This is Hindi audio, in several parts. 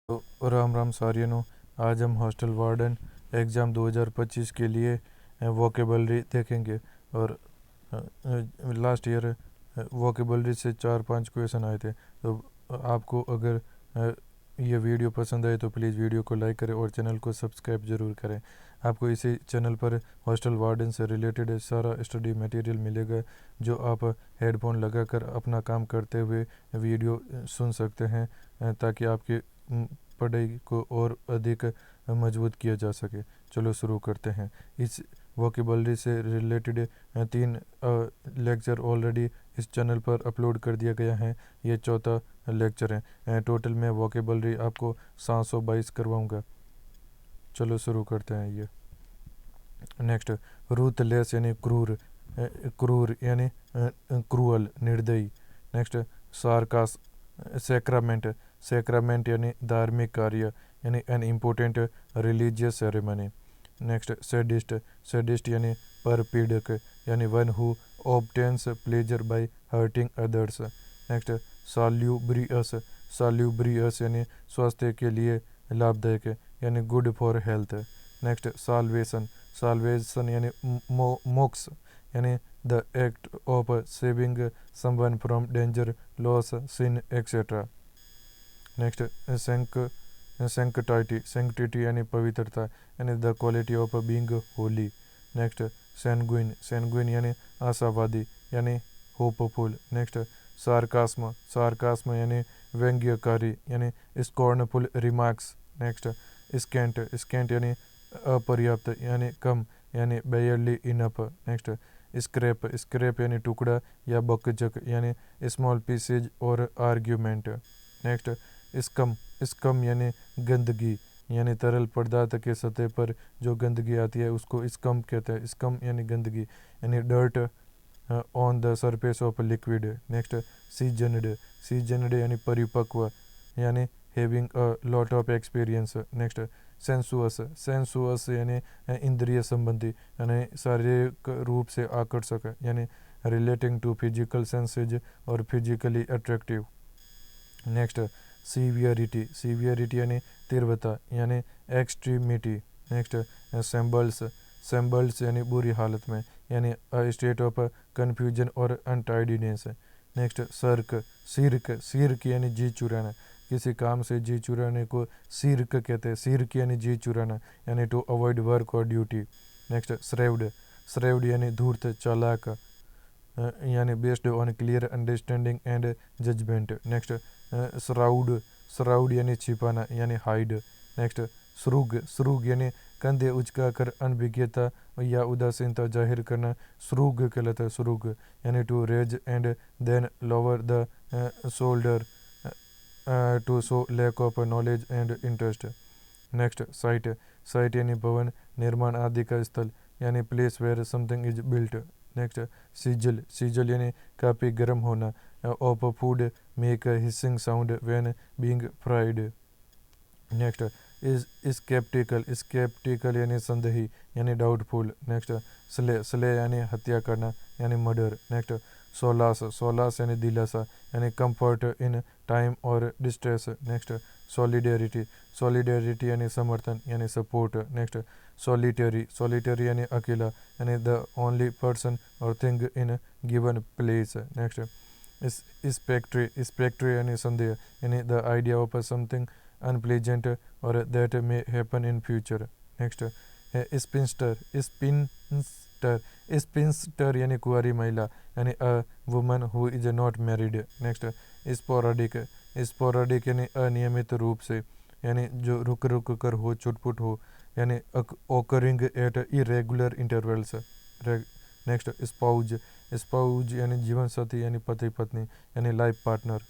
तो राम राम सारियों। आज हम हॉस्टल वार्डन एग्ज़ाम 2025 के लिए वोकेबलरी देखेंगे। और लास्ट ईयर वोकेबलरी से 4-5 क्वेश्चन आए थे। तो आपको अगर ये वीडियो पसंद आए तो प्लीज़ वीडियो को लाइक करें और चैनल को सब्सक्राइब ज़रूर करें। आपको इसी चैनल पर हॉस्टल वार्डन से रिलेटेड सारा स्टडी मटेरियल मिलेगा, जो आप हेडफोन लगाकर अपना काम करते हुए वीडियो सुन सकते हैं, ताकि आपकी पढ़ाई को और अधिक मजबूत किया जा सके। चलो शुरू करते हैं। इस वोकेबलरी से रिलेटेड 3 लेक्चर ऑलरेडी इस चैनल पर अपलोड कर दिया गया है। ये चौथा लेक्चर है। टोटल मैं वोकेबलरी आपको 722 करवाऊँगा। चलो शुरू करते हैं। ये नेक्स्ट, रूथलेस यानी क्रूर, क्रूर यानी क्रूअल, निर्दयी। नेक्स्ट, सार्कास, सैक्रामेंट, सैक्रामेंट यानी धार्मिक कार्य, यानी an important religious ceremony. Next, sadist, sadist यानी परपीड़क, यानी one who obtains pleasure by hurting others. Next, salubrious, salubrious यानी स्वास्थ्य के लिए लाभदायक, यानी good for health. Next, salvation, salvation यानी मोक्ष, यानी the act of saving someone from danger, loss, sin etcetera. Next, sanctity, sanctity यानी पवित्रता, यानी the quality of being holy. Next, sanguine, sanguine यानी आशावादी, यानी होपफुल। नेक्स्ट, सार्कास्म, सार्कास्म यानी व्यंग्यकारी, यानी scornful remarks. Next, scent, scent यानी अपर्याप्त, यानी कम, यानी बेयरली इनफ। नेक्स्ट, स्क्रैप, स्क्रैप यानी टुकड़ा या बकचक, यानी स्मॉल पीसेज और आर्ग्यूमेंट। नेक्स्ट, स्कम, स्कम यानी गंदगी, यानी तरल पदार्थ के सतह पर जो गंदगी आती है उसको स्कम कहते हैं। स्कम यानी गंदगी, यानी dirt on the surface of liquid. Next, seasoned, seasoned यानी परिपक्व, यानी having a lot of experience. Next, sensuous, sensuous यानी इंद्रिय संबंधी, यानी शारीरिक रूप से आकर्षक, यानी रिलेटिंग टू फिजिकल सेंसेज और physically attractive. Next, severity, severity यानी तीव्रता, यानी एक्सट्रीमिटी। नेक्स्ट, सैम्बल्स, सैम्बल्स यानी बुरी हालत में, यानी अ स्टेट ऑफ कन्फ्यूजन और अनटाइडीनेस। नेक्स्ट, सर्क, सिरक, सिरक यानी जी चुराना, किसी काम से जी चुराने को सिरक कहते हैं। सिरक यानी जी चुराना, यानी टू अवॉइड वर्क और ड्यूटी। नेक्स्ट, श्रेव्ड, श्रेव्ड यानी धूर्त, चालाक, यानी based on clear understanding and judgement. Next, shroud, shroud यानी छिपाना, यानी हाइड। नेक्स्ट, श्रुग, श्रुग यानी कंधे उचकाकर अनभिज्ञता या उदासीनता जाहिर करना, श्रुग कहलाता है। श्रुग यानी to raise and then lower the shoulder to show lack of knowledge and interest. Next, site, site यानी भवन, निर्माण आदि का स्थल, यानी place where something is built. Next, sizzle, sizzle यानी काफ़ी गर्म होना, of food make hissing sound when being fried. Next, is sceptical, sceptical यानी संदेही, यानी डाउटफुल। नेक्स्ट, स्ले, स्ले यानी हत्या करना, यानी मर्डर। नेक्स्ट, सोलास, सोलास यानी दिलासा, यानी कंफर्ट इन टाइम और डिस्ट्रेस। नेक्स्ट, सॉलिडेरिटी, सॉलिडेरिटी यानी समर्थन, यानी सपोर्ट। नेक्स्ट, सॉलिटरी, सॉलिटरी यानी अकेला, यानी द ओनली पर्सन और thing in given place. Next, spectre, spectre यानी संदेह, यानी the idea of something unpleasant or that may happen in future. Next, spinster, spinster, spinster यानी कुंवारी महिला, यानी a woman who is not married. Next, sporadic, sporadic यानी अनियमित रूप से, यानी जो रुक रुक कर हो, छुटपुट हो, यानी occurring at irregular intervals. Next, spouse, spouse यानी जीवन साथी, यानी पति पत्नी, यानी life partner.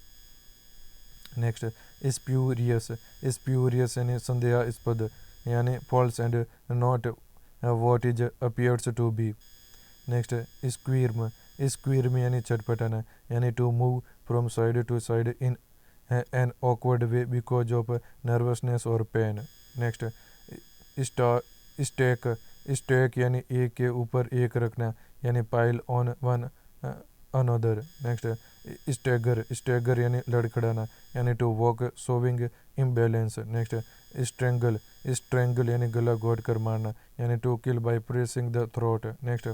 Next, spurious, spurious यानी संदेहास्पद, यानी false and not what is appears to be. Next, squirm, squirm यानी चटपटाना, यानी to move from side to side in an awkward way because of nervousness or pain. Next, stack, stack यानी एक के ऊपर एक रखना, यानी pile on one another. Next, stagger यानी लड़खड़ाना यानी to walk showing imbalance. Next strangle यानी गला घोट कर मारना यानी to kill by pressing the throat. Next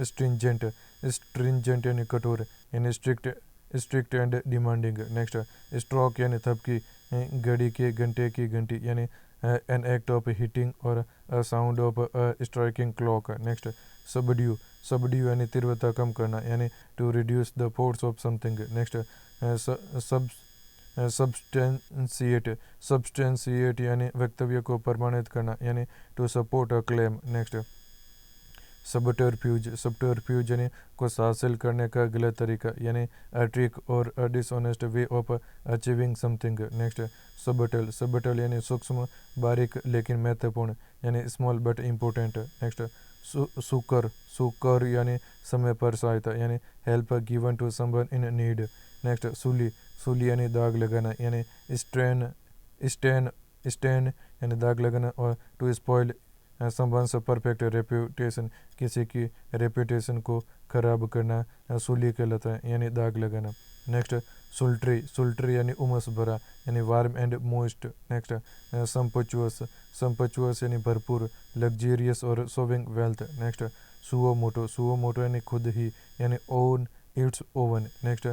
stringent यानी कठोर यानी strict and demanding. Next stroke यानी थपकी घड़ी के घंटे की घंटी यानी an act of hitting or a sound of a striking clock. Next subdue यानी तीव्रता कम करना यानी to reduce the force of something. Next substantiate यानी वक्तव्य को प्रमाणित करना यानी to support a claim. Next subterfuge यानी कुछ हासिल करने का गलत तरीका यानी a trick or a dishonest way of achieving something. Next subtle यानी सूक्ष्म बारीक लेकिन महत्वपूर्ण यानी स्मॉल बट इम्पोर्टेंट। नेक्स्ट सुकर यानी समय पर सहायता यानी help given to someone in need. Next sully यानी दाग लगाना यानी स्टेन यानी दाग लगाना और to spoil someone's perfect reputation किसी की रेप्यूटेशन को खराब करना सूली कहलाता है यानी दाग लगाना। नेक्स्ट सुल्ट्री यानी उमस भरा यानी वार्म एंड मोइस्ट। नेक्स्ट संपचुअस यानी भरपूर लग्जेरियस और showing wealth. Next suo motu यानी खुद ही यानी own it's oven. Next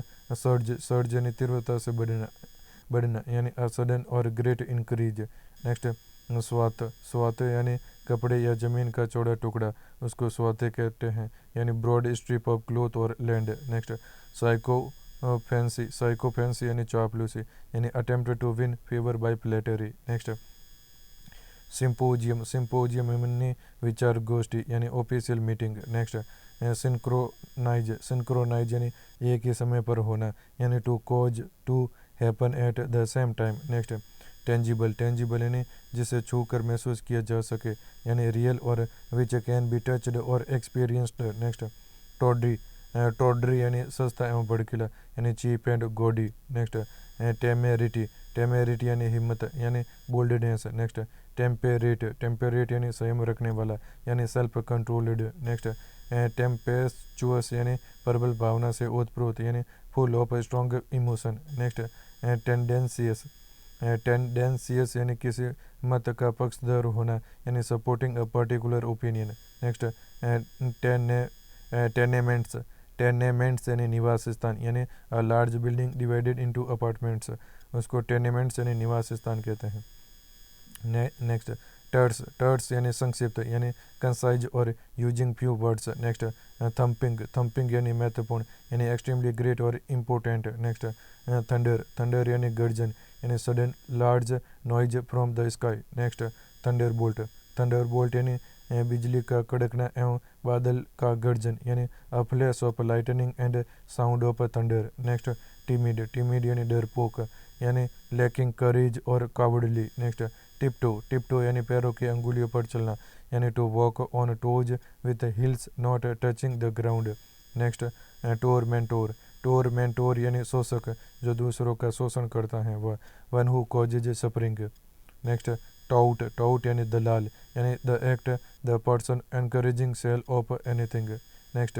surge यानी तीव्रता से बढ़ना यानी अ सडन और ग्रेट इंक्रीज। नेक्स्ट स्वात यानी कपड़े या ज़मीन का चौड़ा टुकड़ा उसको स्वाते कहते हैं यानी ब्रॉड स्ट्रिप ऑफ क्लोथ और लैंड। नेक्स्ट साइको फैंसी यानी चापलूसी यानी attempt to win favour by flattery. Next symposium यानी विचार गोष्ठी यानी ऑफिशियल मीटिंग। नेक्स्ट सिंक्रोनाइज यानी एक ही समय पर होना यानी to cause to happen at the same time. Next tangible यानी जिसे छू कर महसूस किया जा सके यानी रियल और विच कैन बी टच्ड और एक्सपीरियंस्ड। नेक्स्ट टॉड्री यानी सस्ता एवं भड़कीला यानी cheap and gaudy. Next temerity यानी हिम्मत यानी बोल्डनेस। नेक्स्ट टेम्परेट यानी संयम रखने वाला यानी सेल्फ कंट्रोल्ड। नेक्स्ट टेम्पेस्चुअस यानी प्रबल भावना से ओतप्रोत यानी full of strong emotion. Next tendentious यानी किसी मत का पक्षधर होना यानी supporting a particular opinion. Next tenements यानी निवास स्थान यानी a large building divided into apartments उसको टेनेमेंट्स यानी निवास स्थान कहते हैं। नेक्स्ट टर्ड्स यानी संक्षिप्त यानी कंसाइज और using few words. Next thumping यानी महत्वपूर्ण यानी एक्सट्रीमली ग्रेट और इम्पोर्टेंट। नेक्स्ट थंडर यानी गर्जन यानी sudden large noise from the sky. Next Thunderbolt यानी बिजली का कड़कना एवं बादल का गर्जन यानी a flash of lightning and sound of thunder. Next timid यानी डरपोक यानी लैकिंग करेज और कावर्डली। नेक्स्ट टिपटो यानी पैरों की अंगुलियों पर चलना यानी to walk on toes with heels not touching the ground. Next tormentor यानी शोषक जो दूसरों का शोषण करता है वह one who causes suffering. Next tout यानी दलाल यानी the act the person encouraging sale of anything. Next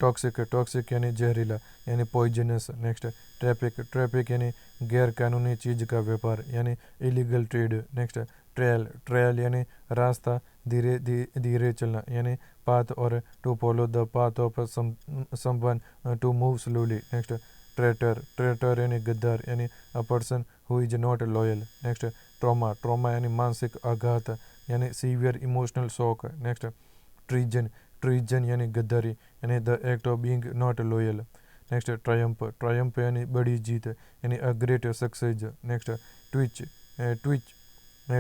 toxic यानी जहरीला यानी पॉइजनस। नेक्स्ट ट्रैफिक यानी गैर कानूनी चीज़ का व्यापार यानी इलीगल ट्रेड। नेक्स्ट ट्रेल यानी रास्ता धीरे चलना यानी पाथ और to follow the path of someone to move slowly. Next traitor यानी गद्दार यानी a person who is not loyal. Next trauma यानी मानसिक आघात यानी severe emotional shock. Next treason यानी गद्दारी यानी the act of being not loyal. Next triumph यानी बड़ी जीत यानी a great success. Next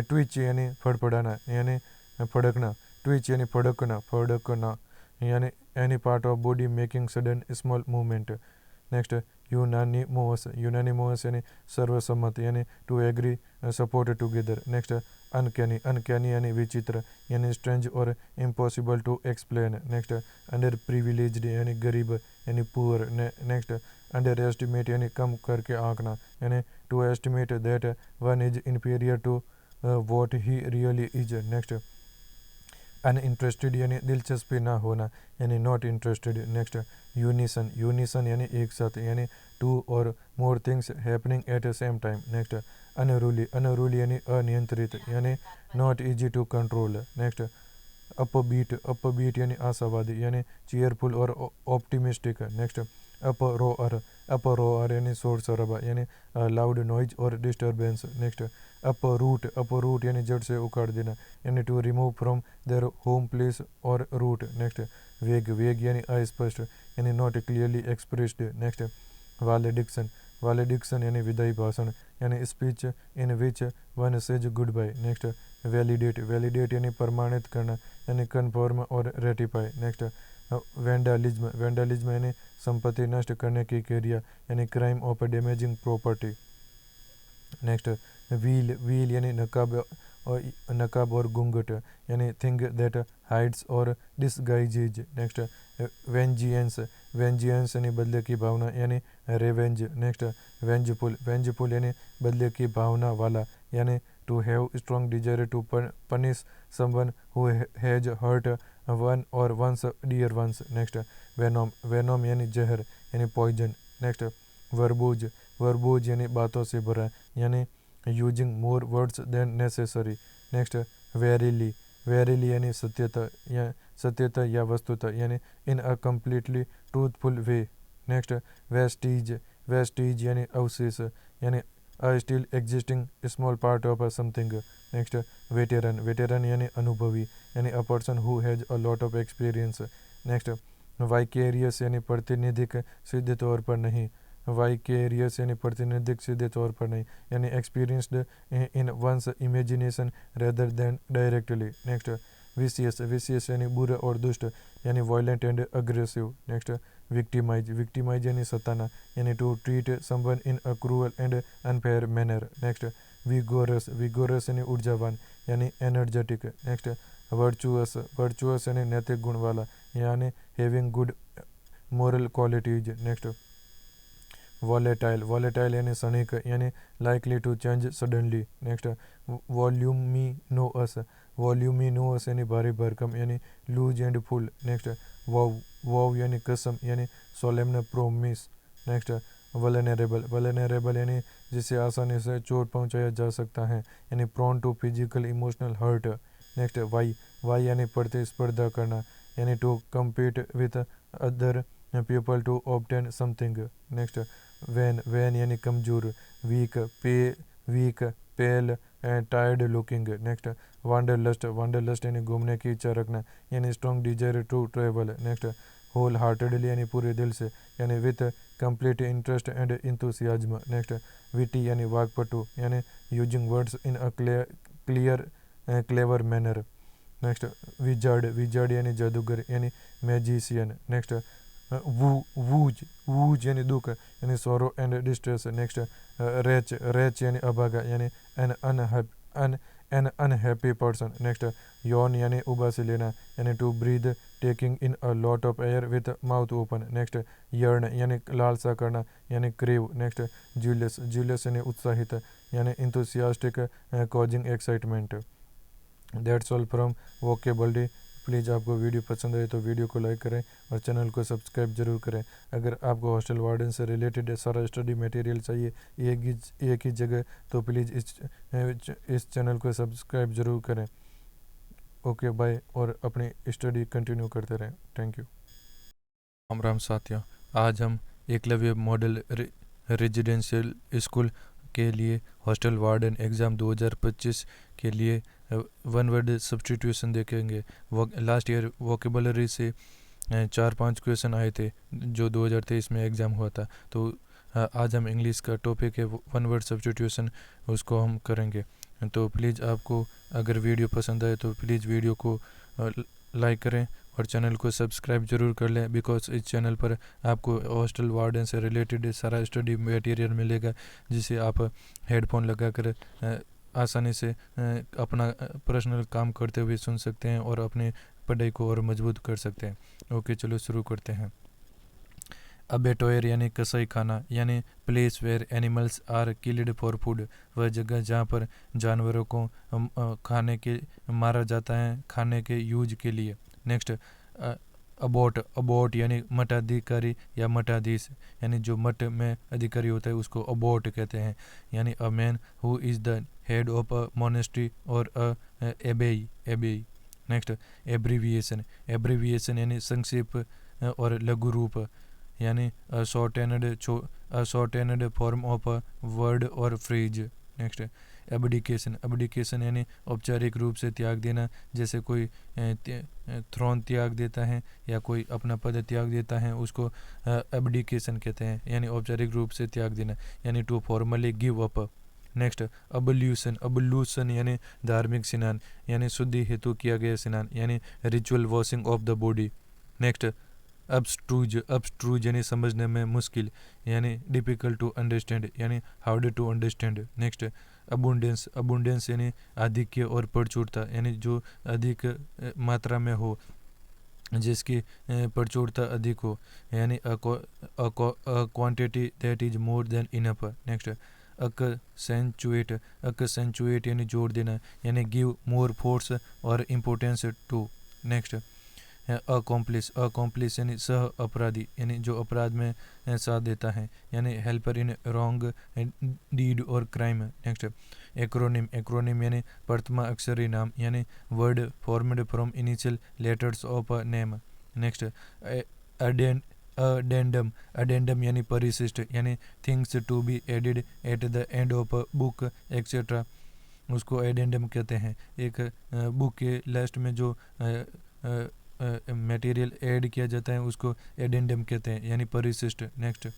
twitch यानी फड़फड़ाना यानी फड़कना। ट्विच यानी फड़कना यानी any part of body making sudden small movement. Next unanimous यानी सर्वसम्मत यानी to agree support together. Next uncanny यानी विचित्र यानी स्ट्रेंज और impossible to explain. Next underprivileged यानी गरीब यानी पुअर। नेक्स्ट अंडर एस्टिमेट यानी कम करके आंकना यानी to estimate that one is inferior to what he really is. Next uninterested यानी दिलचस्पी ना होना यानी not interested. Next unison, unison यानी एक साथ यानी टू और more things happening at the same time. Next unruly, unruly यानी अनियंत्रित यानी not easy to control. Next upbeat, upbeat यानी आशावादी यानी चीयरफुल और ऑप्टिमिस्टिक। नेक्स्ट अपरोअर, अपरोअर यानी शोर शराबा यानी लाउड नॉइज और डिस्टर्बेंस। नेक्स्ट अपरूट, अपरूट यानी जड़ से उखाड़ देना यानी to remove from there home place और रूट। नेक्स्ट वेग, वेग यानी अस्पष्ट यानी not clearly expressed. Next valediction, valediction यानी विदाई भाषण यानी speech in which one says goodbye. Next validate, validate यानी प्रमाणित करना यानी कन्फर्म और रेटिफाई। नेक्स्ट वेंडलिज्म, वेंडलिज्म यानी संपत्ति नष्ट करने की क्रिया यानी crime of damaging property. Next wheel, wheel यानी नकाब और घूंघट यानी थिंग दैट हाइड्स और डिसगाइजेज। नेक्स्ट वेंजियंस, वेंजियंस यानी बदले की भावना यानी रेवेंज। नेक्स्ट वेंजफुल, वेंजफुल यानी बदले की भावना वाला यानी to have strong desire to punish someone who has hurt one or one's dear ones. Next venom, venom यानी जहर यानी पॉइजन। नेक्स्ट वर्बोज, वर्बोज यानी बातों से भरा यानी using more words than necessary. Next verily, verily यानी सत्यता या वस्तुता यानी in a completely truthful way. Next vestiges, vestiges यानी अवशेष यानी a still existing small part of something. Next veteran, veteran यानी अनुभवी यानी a person who has a lot of experience. Next vicarious यानी प्रतिनिधिक सीधे तौर पर नहीं, वाइकेरियस यानी प्रतिनिधिक सीधे तौर पर नहीं यानी experienced in one's imagination rather than directly. Next vicious, vicious यानी बुरा और दुष्ट यानी violent and aggressive. Next victimize, victimize यानी सताना यानी to treat someone in a cruel and unfair manner. Next vigorous, vigorous यानी ऊर्जावान यानी एनर्जेटिक। नेक्स्ट वर्चुअस, वर्चुअस यानी नैतिक गुण वाला यानी having good moral qualities. Next volatile, volatile यानी क्षणिक यानी likely to change suddenly. Next voluminous, voluminous यानी भारी भरकम यानी loose and full. Next vow, vow यानी कसम यानी solemn promise. Next vulnerable, vulnerable यानी जिसे आसानी से चोट पहुंचाया जा सकता है यानी prone to physical emotional hurt. Next vie, vie यानी प्रतिस्पर्धा करना यानी to compete with other people to obtain something. Next wan, wan यानी कमजोर, weak weak pale and tired looking. Next wanderlust, wanderlust यानी घूमने की इच्छा रखना यानी strong desire to travel. Next wholeheartedly यानी पूरे दिल से यानी with complete interest and enthusiasm. Next witty यानी वाकपटु यानी using words in a clear clever manner. Next wizard, wizard यानी जादूगर यानी मैजिशियन। नेक्स्ट वूज, वूज यानी दुख यानी sorrow and distress. Next reach, reach यानी अभागा यानी एन अनहैप्पी पर्सन। नेक्स्ट यौन यानी उबासी लेना यानी to breathe taking in a lot of air with mouth open. Next yearn यानी लालसा करना यानी क्रेव। नेक्स्ट ज्यूलियस, ज्यूलियस यानी उत्साहित यानी enthusiastic causing excitement. That's all from vocabulary. Please आपको वीडियो पसंद आए तो वीडियो को लाइक करें और चैनल को सब्सक्राइब जरूर करें। अगर आपको हॉस्टल वार्डन से रिलेटेड सारा स्टडी मटेरियल चाहिए एक ही जगह तो प्लीज़ इस चैनल को सब्सक्राइब जरूर करें। ओके बाय और अपनी स्टडी कंटिन्यू करते रहें। Thank you. राम राम साथियों, आज हम एकलव्य मॉडल रेजिडेंशियल स्कूल के लिए हॉस्टल वार्डन एग्ज़ाम 2025 के लिए वन वर्ड सब्स्टिट्यूशन देखेंगे। लास्ट ईयर वोकेबलरी से 4-5 क्वेश्चन आए थे जो 2023 में एग्ज़ाम हुआ था। तो आज हम इंग्लिश का टॉपिक है वन वर्ड सब्स्टिट्यूशन, उसको हम करेंगे। तो प्लीज़ आपको अगर वीडियो पसंद आए तो प्लीज़ वीडियो को लाइक करें और चैनल को सब्सक्राइब जरूर कर लें, बिकॉज इस चैनल पर आपको हॉस्टल वार्डन से रिलेटेड सारा स्टडी मटेरियल मिलेगा जिसे आप हेडफोन लगाकर आसानी से अपना पर्सनल काम करते हुए सुन सकते हैं और अपनी पढ़ाई को और मजबूत कर सकते हैं। ओके चलो शुरू करते हैं। अबेटोयर यानी कसाई खाना, यानी place where animals are killed for food, वह जगह जहाँ पर जानवरों को खाने के मारा जाता है खाने के यूज के लिए। नेक्स्ट अबोट, अबोट यानी मठाधिकारी या मठाधीश, यानी जो मठ में अधिकारी होता है उसको अबोट कहते हैं, यानी a man who is the head of a monastery और अ एबेई, एबेई। नेक्स्ट एब्रीविएशन, एब्रीविएशन यानी संक्षेप और लघु रूप, यानी shortened form of a word और फ्रेज। नेक्स्ट एबडिकेशन, एबडिकेशन यानी औपचारिक रूप से त्याग देना, जैसे कोई थ्रोन त्याग देता है या कोई अपना पद त्याग देता है उसको एबडिकेशन कहते हैं, यानी औपचारिक रूप से त्याग देना, यानी to formally give up. Next ablution, ablution यानी धार्मिक स्नान, यानी शुद्धि हेतु किया गया स्नान, यानी ritual washing of the body. Next abstruse, abstruse यानी समझने में मुश्किल, यानी डिफ़िकल्ट टू अंडरस्टैंड, यानी hard to understand. Next abundance, abundance यानी आधिक्य और प्रचुरता, यानी जो अधिक मात्रा में हो, जिसकी प्रचुरता अधिक हो, यानी quantity that is more than enough. Next accentuate, accentuate यानी जोर देना, यानी give more force or importance to. Next accomplice, accomplice यानी सह अपराधी, यानी जो अपराध में साथ देता है, यानी हेल्पर इन रॉन्ग डीड और क्राइम। नेक्स्ट एक्रोनिम, एक्रोनिम यानी प्रथमा अक्षरी नाम, यानी word formed from initial letters of a name. Next addendum, addendum यानी परिशिष्ट, यानी things to be added at the end of a book etcetera, उसको एडेंडम कहते हैं। एक बुक के लास्ट में जो मटेरियल ऐड किया जाता है उसको एडेंडम कहते हैं, यानी परिशिष्ट। नेक्स्ट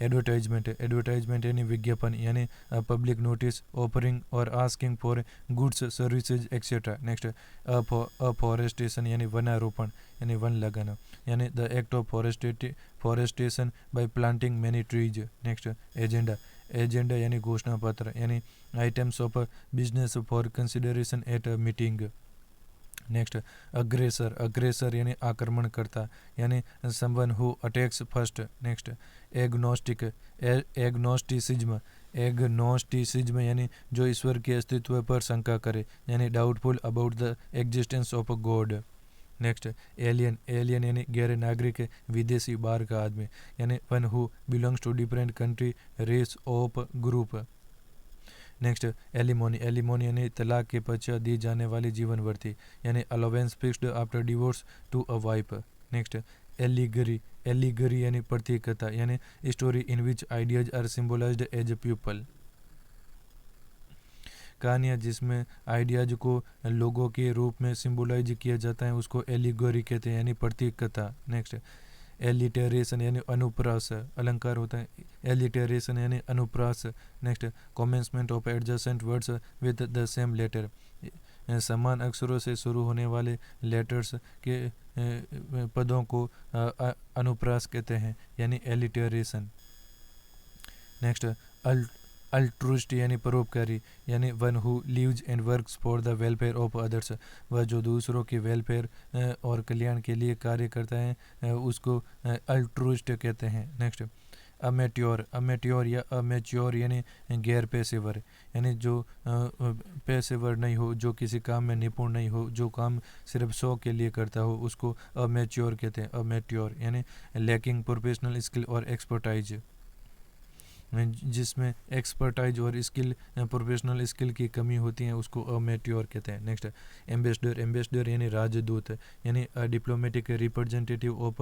एडवर्टाइजमेंट, एडवर्टाइजमेंट यानी विज्ञापन, यानी पब्लिक नोटिस ऑफरिंग और asking for goods services etcetera. Next afforestation यानी वनारोपण, यानी वन लगाना, यानी the act of forestation bye planting many trees. Next agenda, agenda यानी घोषणा पत्र, यानी items of business for consideration at a meeting. Next अग्रेसर, अग्रेसर यानी आक्रमणकर्ता, यानी someone who attacks first. Next agnostic, agnosticism, agnosticism यानी जो ईश्वर के अस्तित्व पर शंका करे, यानी doubtful about the existence of a god. Next alien, alien यानी गैर नागरिक, विदेशी, बाहर का आदमी, यानी one who belongs to different country, race of group. Next alimony, alimony यानी तलाक के पश्चात दी जाने वाली जीवन वर्ती, यानी allowance fixed after divorce to a wife. Next allegory, allegory यानी प्रतीकता, यानी story in which ideas are symbolised as a people, कहानियाँ जिसमें आइडियाज को लोगों के रूप में सिम्बोलाइज किया जाता है उसको एलिगोरी कहते हैं, यानी प्रतीकता। नेक्स्ट एलिटेरेशन यानी अनुप्रास, अलंकार होता है, एलिटेरेशन यानी अनुप्रास। Next commencement of adjacent words with the same letter, समान अक्षरों से शुरू होने वाले लेटर्स के पदों को अनुप्रास कहते हैं, यानी एलिटेरेशन। नेक्स्ट अल्ट्रुइस्ट यानी परोपकारी, यानी one who lives and works for the welfare of others, वह जो दूसरों के वेलफेयर और कल्याण के लिए कार्य करता है उसको अल्ट्रुइस्ट कहते हैं। नेक्स्ट अमेट्योर, अमेट्योर या अमेच्योर यानी गैर पेशेवर, यानी जो पेशेवर नहीं हो, जो किसी काम में निपुण नहीं हो, जो काम सिर्फ शौक के लिए करता हो उसको अमेच्योर कहते हैं, अमेट्योर, यानी लैकिंग प्रोफेशनल स्किल और एक्सपर्टाइज, जिसमें एक्सपर्टाइज और स्किल प्रोफेशनल स्किल की कमी होती है उसको अमेट्योर कहते हैं। नेक्स्ट एम्बेसडर, एम्बेसडर यानी राजदूत, यानी diplomatic representative of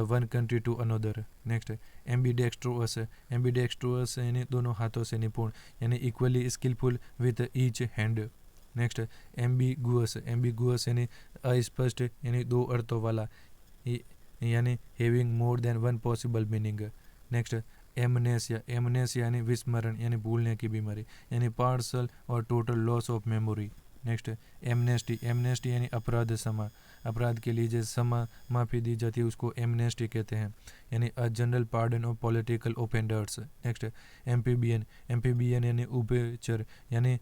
one country to another. Next ambidextrous, ambidextrous यानी दोनों हाथों से निपुण, यानी equally skilful with each hand. Next ambiguous, ambiguous यानी अस्पष्ट, यानी दो अर्थों वाला, यानी having more than one possible meaning. Next amnesia, amnesia यानी विस्मरण, यानी भूलने की बीमारी, यानी partial or total loss of memory. Next amnesty, amnesty यानी अपराध क्षमा, अपराध के लिए जैसे क्षमा माफ़ी दी जाती है उसको एमनेस्टी कहते हैं, यानी a general pardon of political offenders. Next amphibian, amphibian यानी उभयचर, यानी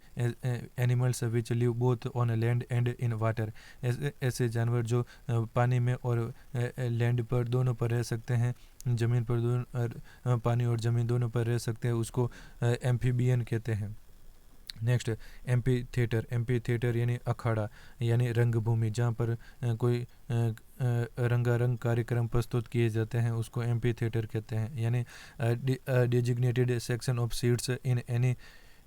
animals which live both on land and in water, ऐसे जानवर जो पानी में और लैंड पर दोनों पर रह सकते हैं, ज़मीन पर पानी और ज़मीन दोनों पर रह सकते हैं, उसको एम्फीबियन कहते हैं। नेक्स्ट एम्पी थिएटर यानी अखाड़ा यानी रंगभूमि, जहाँ पर कोई रंगारंग कार्यक्रम प्रस्तुत किए जाते हैं, उसको एम्पी थिएटर कहते हैं। यानी designated section of seats in any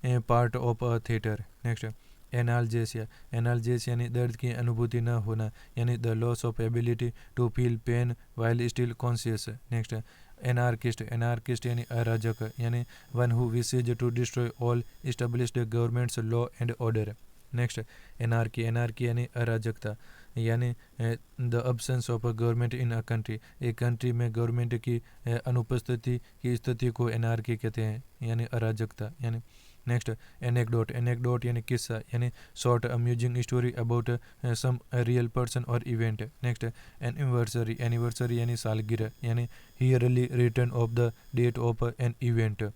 part of a theatre. Next analgesia यानी दर्द की अनुभूति न होना, यानी the loss of ability to feel pain while still conscious. Next anarchist यानी अराजक, यानी one who wishes to destroy all established governments law and order. Next anarchy यानी अराजकता, यानी the absence of a government in a country, एक कंट्री में गवर्नमेंट की अनुपस्थिति की स्थिति को एनार्की कहते हैं, यानी अराजकता। यानी नेक्स्ट एनेक्डोट यानी किस्सा, यानी short amusing story about some real person और इवेंट। नेक्स्ट एनिवर्सरी यानी सालगिरह, यानी yearly return of the date of an event.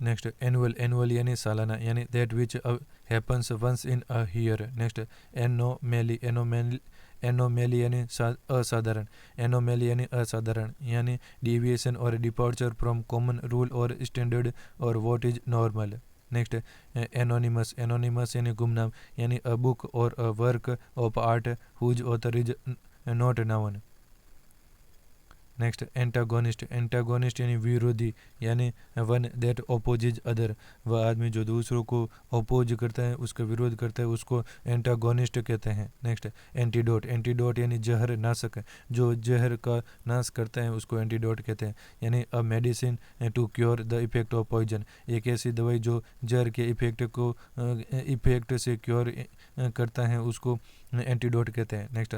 Next annual यानी सालाना, यानी that which happens once in a year. Next anomaly यानी असाधारण, यानी डिविएशन और डिपार्चर फ्रॉम कॉमन रूल और स्टैंडर्ड और what is normal. Next anonymous यानी गुमनाम, यानी अ बुक और a work of art whose author is not known. Next antagonist यानी विरोधी, यानी वन दैट ओपोजेज अदर, वह आदमी जो दूसरों को अपोज करता है, उसका विरोध करता है, उसको एंटागोनिस्ट कहते हैं। नेक्स्ट एंटीडोट यानी जहर नाशक, जो जहर का नाश करता है उसको एंटीडोट कहते हैं। यानी a medicine to cure the effect of poison, एक ऐसी दवाई जो जहर के इफेक्ट से क्योर करता है, उसको एंटीडोट कहते हैं। नेक्स्ट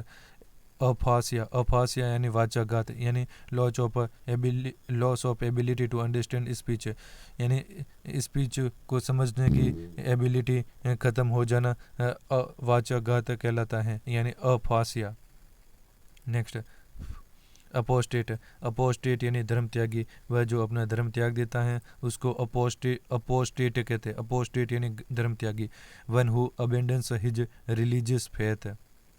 अफासिया यानी वाचाघात, यानी loss of ability to understand speech, यानी स्पीच को समझने की एबिलिटी ख़त्म हो जाना वाचाघात कहलाता है, यानी अफासिया। नेक्स्ट अपोस्टेट यानी धर्म त्यागी, वह जो अपना धर्म त्याग देता है उसको अपोस्टेट कहते हैं। अपोस्टेट यानी धर्म त्यागी, one who abandons his religious faith.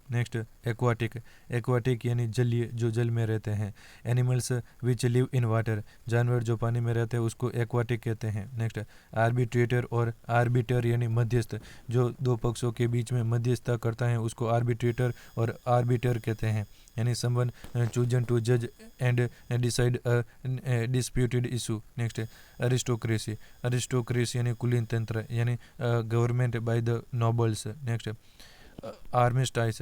Next aquatic यानी जलीय, जो जल में रहते हैं। Animals which live in water, जानवर जो पानी में रहते हैं उसको एक्वाटिक कहते हैं। नेक्स्ट आर्बिट्रेटर और आर्बिटर यानी मध्यस्थ, जो दो पक्षों के बीच में मध्यस्थता करता है उसको आर्बिट्रेटर और आर्बिटर कहते हैं। यानी समवन चूजन टू जज and decide a disputed issue. Next aristocracy यानी कुलीन तंत्र, यानी government by the nobles. Next armistice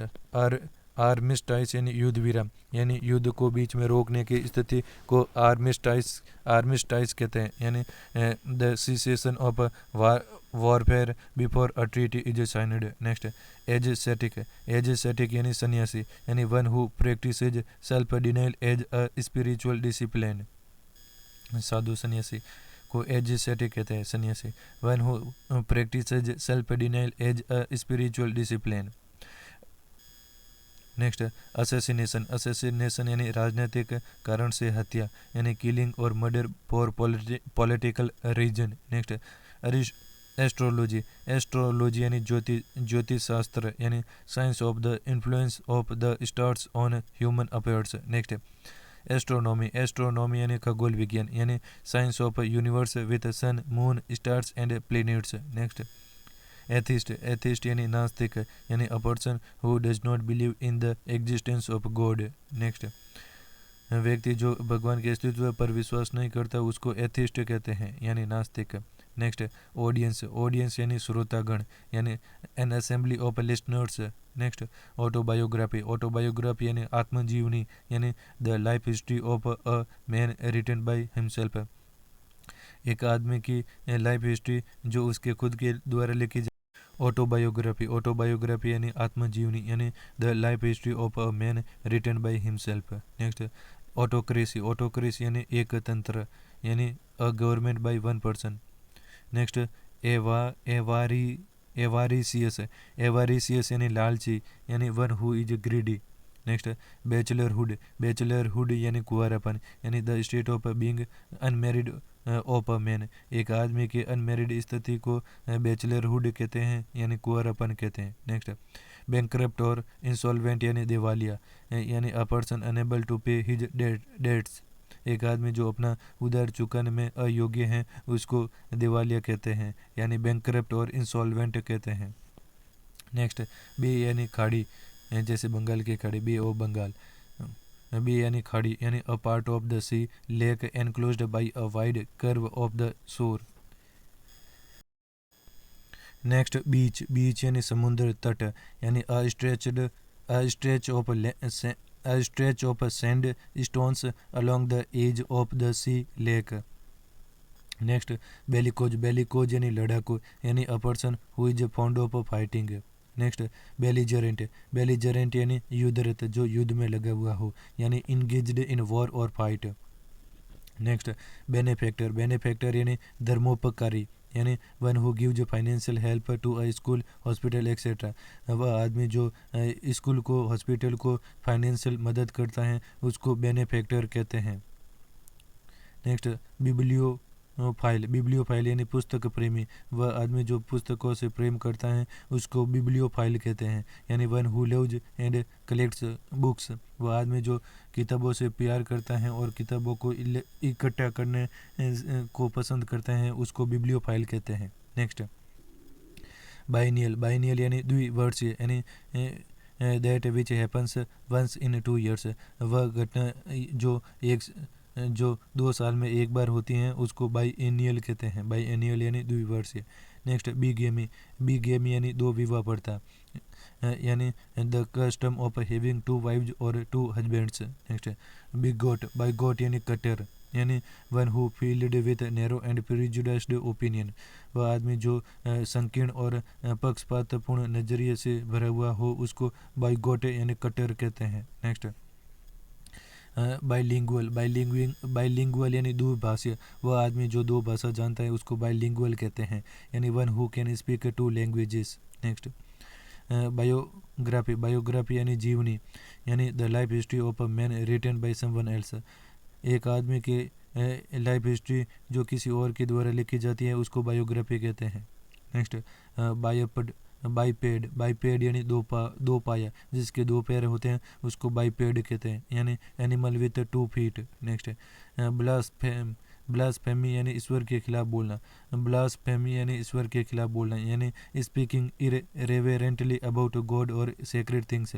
यानी युद्ध विराम, यानी युद्ध को बीच में रोकने की स्थिति को आर्मिस्टाइस कहते हैं। यानी the cessation of warfare before a treaty is signed. Next ascetic यानी सन्यासी, यानी one who practises self denial as a spiritual discipline. साधु सन्यासी को एजेसेटिक कहते हैं, सन्यासी। One who practises self denial as a spiritual discipline. Next assassination यानी राजनीतिक कारण से हत्या, यानी किलिंग और murder for political reason. Next astrology यानी ज्योतिष शास्त्र, यानी science of the influence of the stars on human affairs. Next astronomy यानी खगोल विज्ञान, यानी science of universe with sun moon stars and planets. Next atheist यानी नास्तिक, यानी a person who does not believe in the existence of God. Next व्यक्ति जो भगवान के अस्तित्व पर विश्वास नहीं करता उसको एथिस्ट कहते हैं, यानी नास्तिक। नेक्स्ट ऑडियंस यानी श्रोतागण, यानी an assembly of listeners. Next autobiography यानी आत्मजीवनी, यानी the life history of a man written by himself, एक आदमी की लाइफ हिस्ट्री जो उसके खुद के द्वारा लिखी जाए। ऑटोबायोग्राफी यानी आत्मजीवनी, यानी the life history of a man written by himself. Next autocracy यानी एक तंत्र, यानी a government by one person. Next avaricious यानी लालची, यानी one who is greedy. Next bachelorhood, bachelorhood यानी कुंवारापन, यानी the state of being unmarried of a man, एक आदमी की अनमैरिड स्थिति को बैचलरहुड कहते हैं यानी कुंवारापन कहते हैं। नेक्स्ट बैंकरप्ट और इंसॉल्वेंट यानी दिवालिया, यानी a person enable to pay his dates, एक आदमी जो अपना उधार चुकाने में अयोग्य है उसको दिवालिया कहते हैं यानी बैंकरप्ट और इंसॉल्वेंट कहते हैं। नेक्स्ट बे यानी खाड़ी, जैसे बंगाल की खाड़ी, बे ऑफ बंगाल, बे यानी खाड़ी यानी a part of the sea lake enclosed by a wide curve of the shore. Next beach, beach यानी समुद्र तट, यानी a stretch of sand stones along the edge of the sea lake. Next bellicose, bellicose यानी लड़ाकू, यानी a person who is fond of fighting. Next belligerent, belligerent यानी युद्धरत, जो युद्ध में लगा हुआ हो, यानी इंगेज्ड इन वॉर और फाइट। नेक्स्ट बेनिफैक्टर, बेनिफैक्टर यानी धर्मोपकारी, यानी one who gives financial help to a school hospital etcetera, वह आदमी जो स्कूल को हॉस्पिटल को फाइनेंशियल मदद करता है उसको बेनिफैक्टर कहते हैं। नेक्स्ट बिब्लियोफाइल, बिब्लियोफाइल यानी पुस्तक प्रेमी, वह आदमी जो पुस्तकों से प्रेम करता है उसको बिब्लियोफाइल कहते हैं, यानी one who loves and collects books, वह आदमी जो किताबों से प्यार करता है और किताबों को इकट्ठा करने को पसंद करता है उसको बिब्लियोफाइल कहते हैं। नेक्स्ट बाइनियल, बाइनियल यानी द्विवर्षीय, यानी that which happens once in 2 years, वह घटना जो 2 साल में एक बार होती हैं उसको बाई एनियल कहते हैं, बाई एनियल यानी द्विवर्षीय। नेक्स्ट बिगेमी, बिगेमी यानी 2 विवाह प्रथा, यानी the custom of having 2 wives और 2 हस्बैंड्स। नेक्स्ट बिगोट, बाइगोट यानी कटर, यानी one who field with narrow and prejudiced opinion, वह आदमी जो संकीर्ण और पक्षपातपूर्ण नजरिए से भरा हुआ हो उसको बाइगोट यानी कटर कहते हैं। नेक्स्ट बाइलिंगुअल, बाइलिंगुअल यानी द्विभाषीय, वह आदमी जो 2 भाषा जानता है उसको बाइलिंगुअल कहते हैं, यानी one who can speak 2 languages. Next biography, biography यानी जीवनी, यानी the life history of a man written by someone else, एक आदमी की लाइफ हिस्ट्री जो किसी और के द्वारा लिखी जाती है उसको बायोग्राफी कहते हैं। नेक्स्ट बायोपड, बाईपेड, बाईपेड यानी 2 पाया, जिसके 2 पैर होते हैं उसको बाईपेड कहते हैं, यानी animal with 2 feet. Next blaspheme, blasphemy यानी ईश्वर के खिलाफ बोलना, ब्लास्फेमी यानी ईश्वर के खिलाफ बोलना, यानी स्पीकिंग इरेवेरेंटली अबाउट गॉड और सेक्रेट थिंग्स,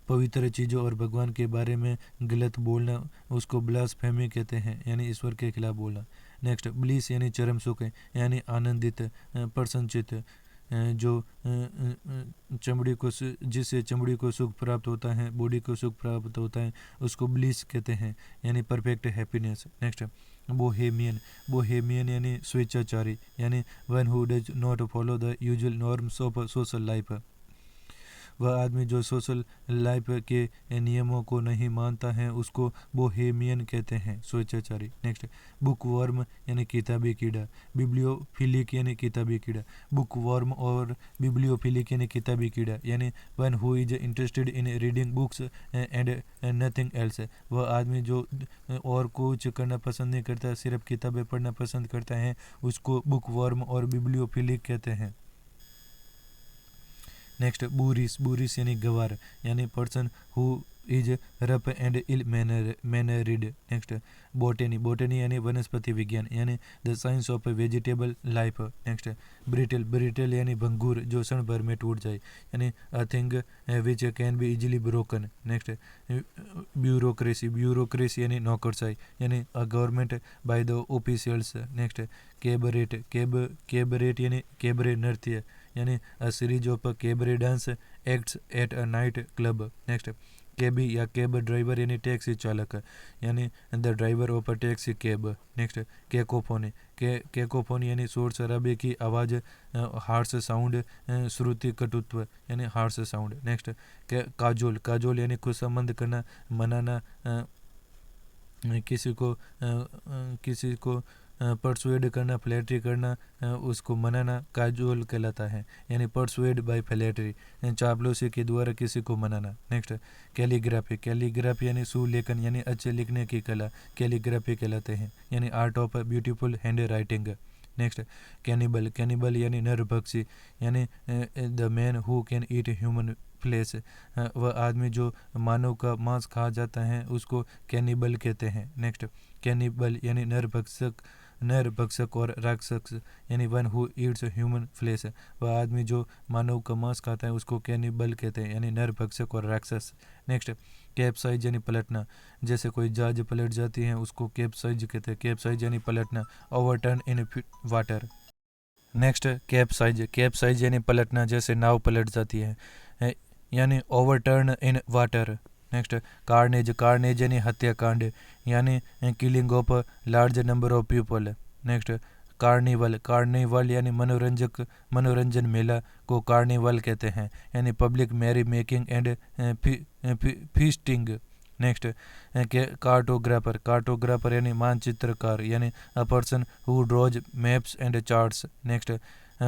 पवित्र चीज़ों और भगवान के बारे में गलत बोलना उसको ब्लास्फेमी कहते हैं, यानी ईश्वर के खिलाफ बोलना। नेक्स्ट ब्लिस यानी चरम सुख, यानी आनंदित, प्रसन्नचित, जो चमड़ी को जिससे चमड़ी को सुख प्राप्त होता है, बॉडी को सुख प्राप्त होता है उसको ब्लिस कहते हैं, यानी perfect happiness. Next Bohemian, Bohemian यानी स्वेच्छाचारी, यानी one who does not follow the usual norms of social life, वह आदमी जो सोशल लाइफ के नियमों को नहीं मानता है उसको बोहेमियन कहते हैं, स्वेच्छाचारी। नेक्स्ट बुकवर्म यानी किताबी कीड़ा, बिब्लियोफिलिक यानी किताबी कीड़ा, बुकवर्म और बिब्लियोफिलिक यानी किताबी कीड़ा, यानी one who is interested in reading books and nothing else, वह आदमी जो और कुछ करना पसंद नहीं करता सिर्फ किताबें पढ़ना पसंद करता है उसको बुकवर्म और बिब्लियोफिलिक कहते हैं। नेक्स्ट बूरिस, बूरिस यानी गवार, यानी person who is rough and ill mannered. Next botany, botany यानी वनस्पति विज्ञान, यानी the science of vegetable life. Next brittle, brittle यानी भंगूर जो क्षण भर में टूट जाए, यानी a thing which can be easily broken. Next bureaucracy, bureaucracy यानी नौकरशाही, यानी a government by the officials. Next cabaret, cabaret यानी कैबरे नृत्य, यानी a series of cabaret dance acts at a night club. Next कैबी या कैब ड्राइवर यानी टैक्सी चालक, यानी the driver of a taxi cab. Next cacophony, cacophony यानी शोर शराबे की आवाज़, हार्श साउंड, श्रुति कटुत्व, यानी harsh sound. Next Kajol, Kajol यानी खुशमंद करना, मनाना, किसी को परसुएड करना, फ्लैटरी करना, उसको मनाना काजोल कहलाता है, यानी परसुएड बाय फ्लैटरी, चापलूसी के द्वारा किसी को मनाना। नेक्स्ट कैलीग्राफी, कैलीग्राफी यानी सुलेखन यानी अच्छे लिखने की कला, कैलीग्राफी कहलाते हैं, यानी art of beautiful handwriting. Next cannibal, cannibal यानी नरभक्षी, यानी the man who can eat human flesh, वह आदमी जो मानव का मांस खा जाता है उसको कैनिबल कहते हैं। नेक्स्ट कैनिबल यानी नरभक्षक, नरभक्षक और राक्षस, यानी one who eats human flesh, वह आदमी जो मानव का मांस खाता है उसको कैनिबल कहते हैं, यानी नरभक्षक और राक्षस। नेक्स्ट कैप्साइज यानी पलटना, जैसे कोई जहाज पलट जाती है उसको कैप्साइज कहते हैं, कैप्साइज यानी पलटना, overturn in water. Next capsize, capsize यानी पलटना, जैसे नाव पलट जाती है, यानी overturn in water. Next carnage, carnage यानी हत्याकांड, यानी killing of large number of people. Next carnival, carnival यानी मनोरंजक, मनोरंजन मेला को कार्निवल कहते हैं, यानी public merrymaking and feasting. Next cartographer, cartographer यानी मानचित्रकार, यानी a person who draws maps and charts. Next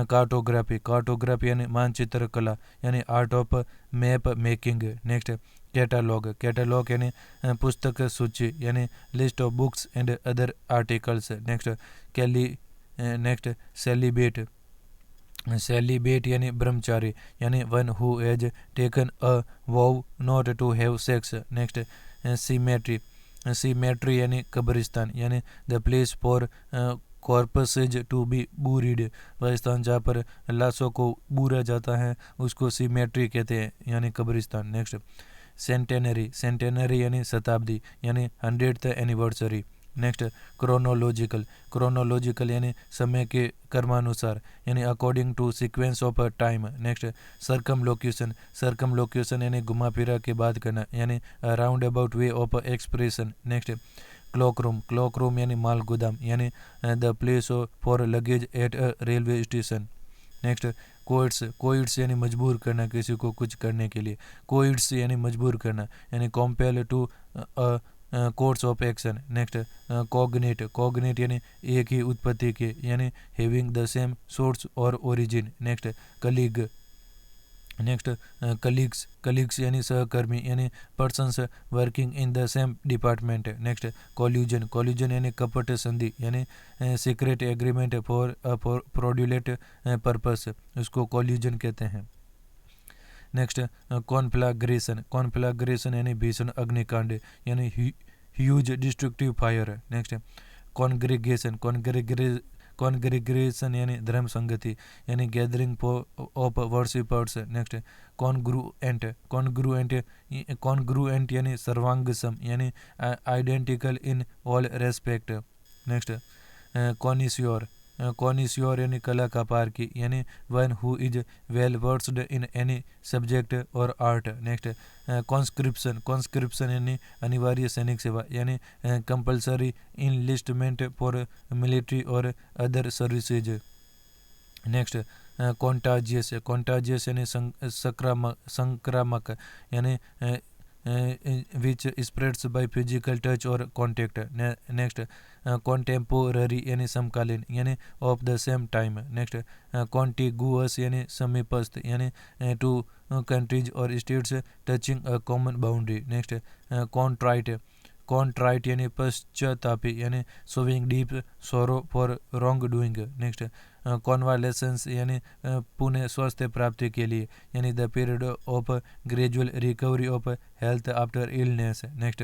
cartography, cartography यानी मानचित्र कला, यानी art of map making. Next catalogue, catalogue यानी पुस्तक सूची, यानी list of books and other articles. Next next celibate, celibate यानी ब्रह्मचारी, यानी one who has taken a vow not to have sex. Next cemetery, cemetery यानी कब्रिस्तान, यानी the place for corpses to be buried, वह स्थान जहाँ पर लाशों को बूरा जाता है उसको सीमेट्री कहते हैं, यानी कब्रिस्तान। नेक्स्ट सेंटेनरी, सेंटेनरी यानी शताब्दी, यानी 100th anniversary. Next chronological, chronological यानी समय के क्रमानुसार, यानी according to sequence of time. Next circumlocution, circumlocution यानी घुमा फिरा के बात करना, यानी round about way of expression. Next cloak room, cloak room यानी माल गोदाम, यानी the place for luggage at a railway station. Next coerce, coerce यानी मजबूर करना किसी को कुछ करने के लिए, कोइट्स यानी मजबूर करना, यानी compel to course of action. Next cognate, cognate यानी एक ही उत्पत्ति के, यानी हैविंग द सेम सोर्स और origin. Next colleague, next colleagues, colleagues यानी सहकर्मी, यानी persons working in the same department. Next collusion, collusion यानी कपट संधि, यानी secret agreement for fraudulent purpose, उसको कॉल्यूजन कहते हैं। नेक्स्ट कॉन्फ्लैग्रेशन, कॉन्फ्लैग्रेशन यानी भीषण अग्निकांड, यानी huge destructive fire. Next congregation, congregation यानी धर्म संगति, यानी gathering of worshippers. Next congruent, congruent, congruent यानी सर्वांगसम, यानी identical in all respect. Next connoisseur, connoisseur यानी कला का पारखी, यानी one who is well versed in any subject और आर्ट। नेक्स्ट कॉन्स्क्रिप्शन, कॉन्स्क्रिप्शन यानी अनिवार्य सैनिक सेवा, यानी कंपल्सरी इनलिस्टमेंट फॉर मिलिट्री और other services. Next contagious, contagious यानी संक्रामक, यानी which spreads by physical touch और कॉन्टेक्ट। नेक्स्ट कॉन्टेम्पोररी यानी समकालीन, यानी of the same time. Next contiguous यानी समीपस्थ, यानी टू कंट्रीज और states touching a common boundary. Next contrite, contrite यानी पश्चातापी, यानी showing deep sorrow for wrong doing. Next convalescence यानी पुनः स्वास्थ्य प्राप्ति के लिए, यानी the period of gradual recovery of health after illness. Next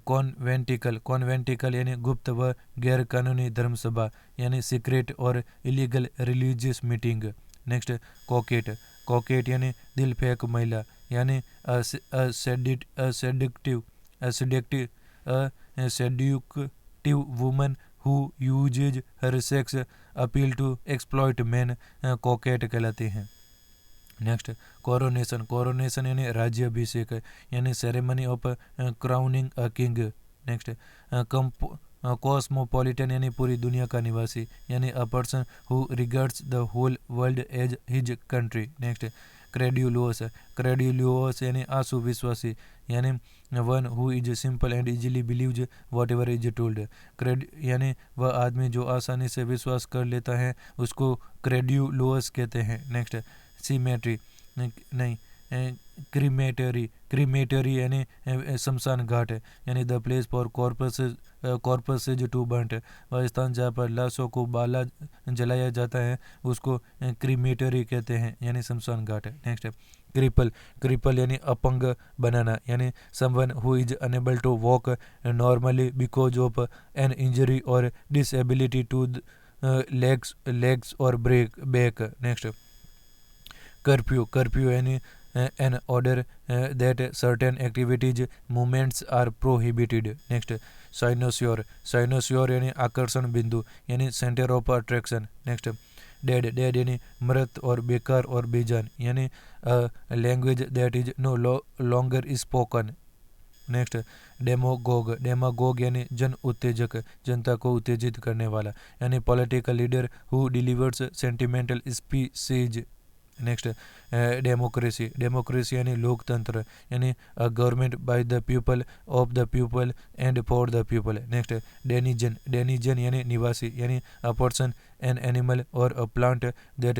conventicle, conventicle यानी गुप्त व गैर कानूनी धर्मसभा, यानी सीक्रेट और illegal religious meeting. Next coquette, coquette यानी दिल फेंक महिला, यानी seductive woman who usage her sex appeal to exploit man, coquette कहलाते हैं। नेक्स्ट कोरोनेशन, कोरोनेशन यानी राज्याभिषेक, यानी ceremony of crowning a king. Next cosmopolitan यानी पूरी दुनिया का निवासी, यानी a person who regards the whole world as his country. Next credulous, credulous यानी आंसू विश्वासी, यानी one who is simple and easily believes whatever is told. यानी वह आदमी जो आसानी से विश्वास कर लेता है उसको क्रेड्यूलोस कहते हैं। नेक्स्ट सीमेट्री नहीं क्रीमेटरी यानी शमशान घाट यानी the place for corpses to burnt, वह स्थान जहाँ पर लाशों को बाला जलाया जाता है उसको क्रीमेटरी कहते हैं यानी शमशान घाट। नेक्स्ट क्रिपल यानी अपंग बनाना यानी someone who is unable to walk normally because of an injury और डिसेबिलिटी टू लेग्स और बैक। नेक्स्ट कर्फ्यू यानी an order that certain activities movements are prohibited। Next cynosure यानी आकर्षण बिंदु यानी centre of attraction. Next dead यानी मृत और बेकार और बेजान यानी language that is no longer spoken. Next demagogue यानी जन उत्तेजक जनता को उत्तेजित करने वाला यानी political leader who delivers sentimental speeches. Next democracy यानी लोकतंत्र यानी government by the people of the people and for the people. Next denizen यानी निवासी यानी अ पर्सन एन एनिमल और a plant that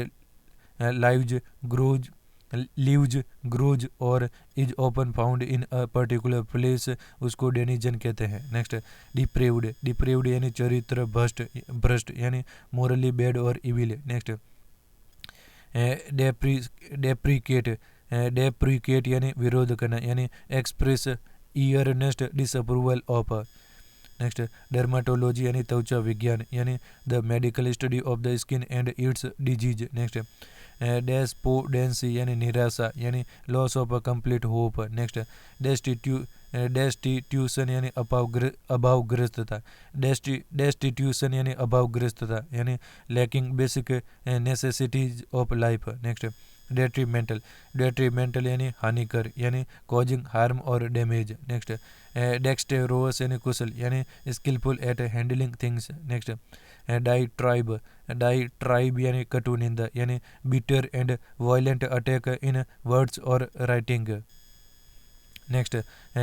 lives grows और is often found in a particular place उसको डेनिजन कहते हैं। नेक्स्ट डिप्रेव्ड यानी चरित्र भ्रष्ट यानी मोरली बैड और इविल। नेक्स्ट डेप्रिकेट यानी विरोध करना यानी express earnest disapproval of. Next dermatology यानी त्वचा विज्ञान यानी the medical study of the skin and its disease. Next despondency यानी निराशा यानी loss of a complete hope. Next destitution यानी अभावग्रस्तता डेस्टिट्यूशन यानी अभावग्रस्तता यानी lacking basic necessities of life. Next detrimental यानी हानिकर यानी कॉजिंग हार्म और डैमेज। नेक्स्ट डेक्सटेरोस यानी कुशल यानी skilful at handling things. Next diatribe यानी कटु निंदा यानी bitter and violent attack in words और राइटिंग। नेक्स्ट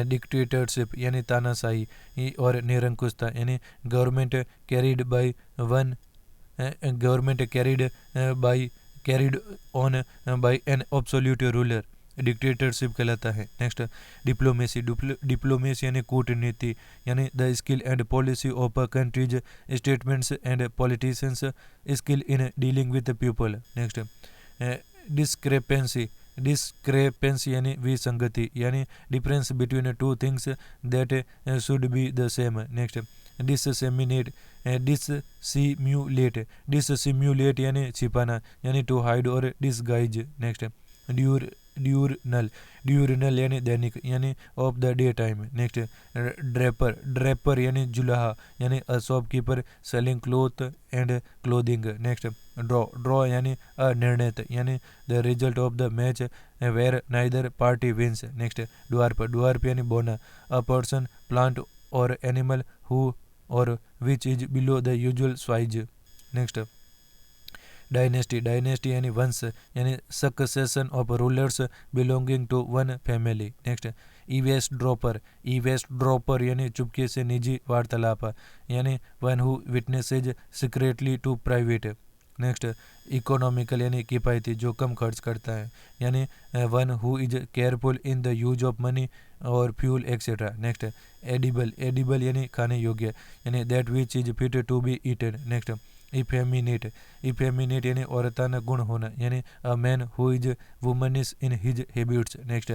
डिक्टेटरशिप यानी तानाशाही और निरंकुशता यानी government carried on by an absolute ruler dictatorship कहलाता है। नेक्स्ट डिप्लोमेसी यानी कूटनीति यानी the skill and policy of countries statements and politicians skill in dealing with people. Next discrepancy यानी विसंगति यानी difference between two things that should be the same. Next dissimulate यानी छिपाना यानी टू हाइड और डिसगाइज। नेक्स्ट ड्यूरनल यानी दैनिक यानी of the day time. Next draper यानी जुलाहा यानी a shopkeeper selling cloth and clothing. Next draw यानी अनिर्णित यानी the result of the match where neither party wins. Next dwarf यानी बोना अ पर्सन प्लांट और एनिमल हु और which is below the usual size. Next dynasty यानी वंश यानी succession of rulers belonging to one family. Next eavesdropper यानी चुपके से निजी वार्तालाप यानी one who witnesses secretly to private. Next economical यानी किफ़ायती जो कम खर्च करता है यानी one who is careful in the use of money और फ्यूल एक्सेट्रा। नेक्स्ट एडिबल यानी खाने योग्य यानी that which is fit to be eaten. Next effeminate यानी औरताना गुण होना यानी a man who is womanish in his habits. Next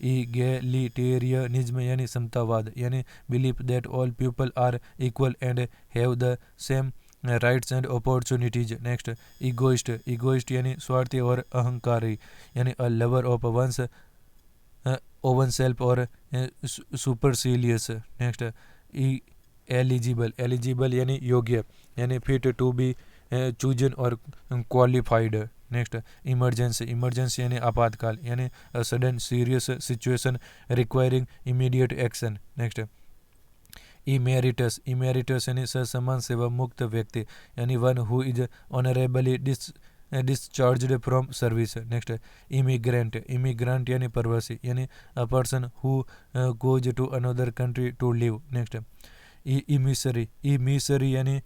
egalitarianism यानी समतावाद यानी belief that all people are equal and have the same rights and opportunities. Next egoist यानी स्वार्थी और अहंकारी यानी a lover of oven self or supercilious. Next eligible यानी योग्य यानी fit to be chosen or qualified. Next emergency यानी आपातकाल यानी a sudden serious situation requiring immediate action. Next emeritus यानी ससमान सेवा मुक्त व्यक्ति यानी one who is honourably discharged from service. Next immigrant यानी प्रवासी यानी a person who goes to another country to live. Next emissary यानी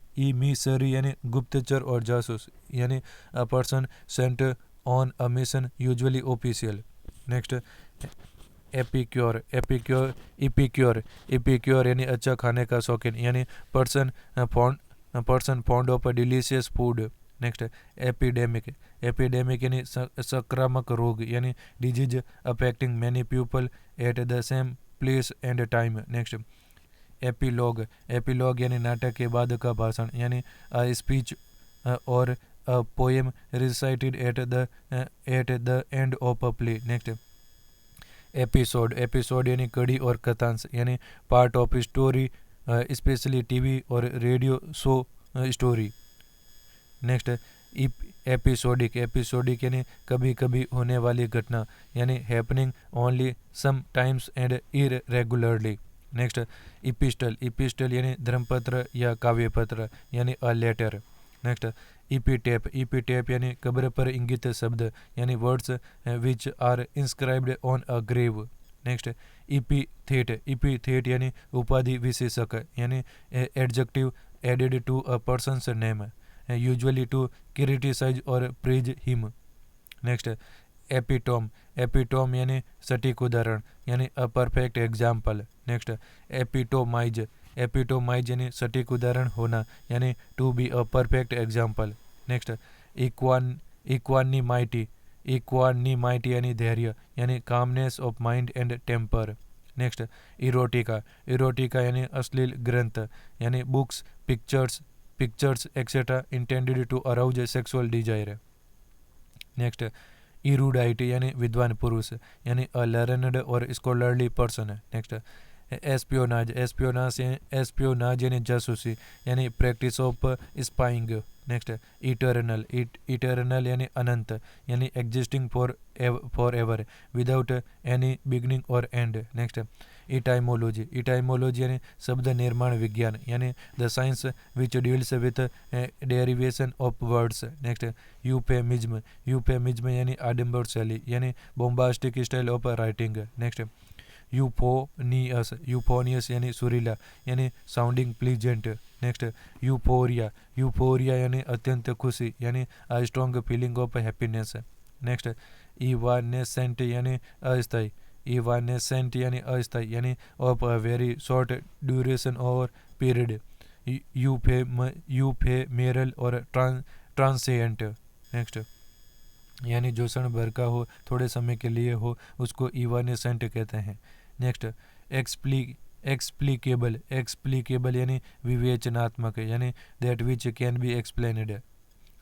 गुप्तचर और जासूस यानी a person sent on a mission usually official. Next epicure यानी अच्छा खाने का शौकीन यानी person fond of delicious food. Next epidemic यानी संक्रामक रोग यानी disease affecting many people at the same place and time. Next epilogue यानी नाटक के बाद का भाषण यानी a speech or a poem recited at the end of a play. Next episode यानी कड़ी और कथांश यानी part of story specially TV or radio show story. Next episodic यानी कभी कभी होने वाली घटना यानी happening only some times and irregularly. Next epistle यानी धर्मपत्र या काव्यपत्र यानी अ लेटर। नेक्स्ट इपीटेप यानी कब्र पर इंगित शब्द यानी words which are inscribed on a grave. Next epithet यानी उपाधि विशेषक यानी adjective added to a person's name usually to criticise or praise him. Next epitome यानी सटीक उदाहरण यानी a perfect example. Next epitomise यानी सटीक उदाहरण होना यानी to be a perfect example. Next equanimity यानी धैर्य यानी calmness of mind and temper. Next erotica यानी अश्लील ग्रंथ यानी books pictures etcetera intended to arouse sexual desire. Next erudite यानी विद्वान पुरुष यानी a learned or scholarly person. Next espionage यानी जासूसी यानी practice of spying. Next eternal यानी अनंत यानी existing for ever without any beginning or end. Next etymology यानी शब्द निर्माण विज्ञान यानी the science which deals with derivation of words. Next euphemism यानी आडंबर शैली यानी bombastic style of writing. Next euphonious यानी सुरीला यानी साउंडिंग प्लीजेंट। नेक्स्ट यूफोरिया यानी अत्यंत खुशी यानी a strong feeling of happiness. Next evanescent यानी अस्थाई यानी of a very short duration or period. Ephemeral or transient. Next यानी जो क्षण भर का हो थोड़े समय के लिए हो उसको इवानेसेंट कहते हैं। नेक्स्ट एक्सप्लिकेबल यानी विवेचनात्मक यानी that which can be explained.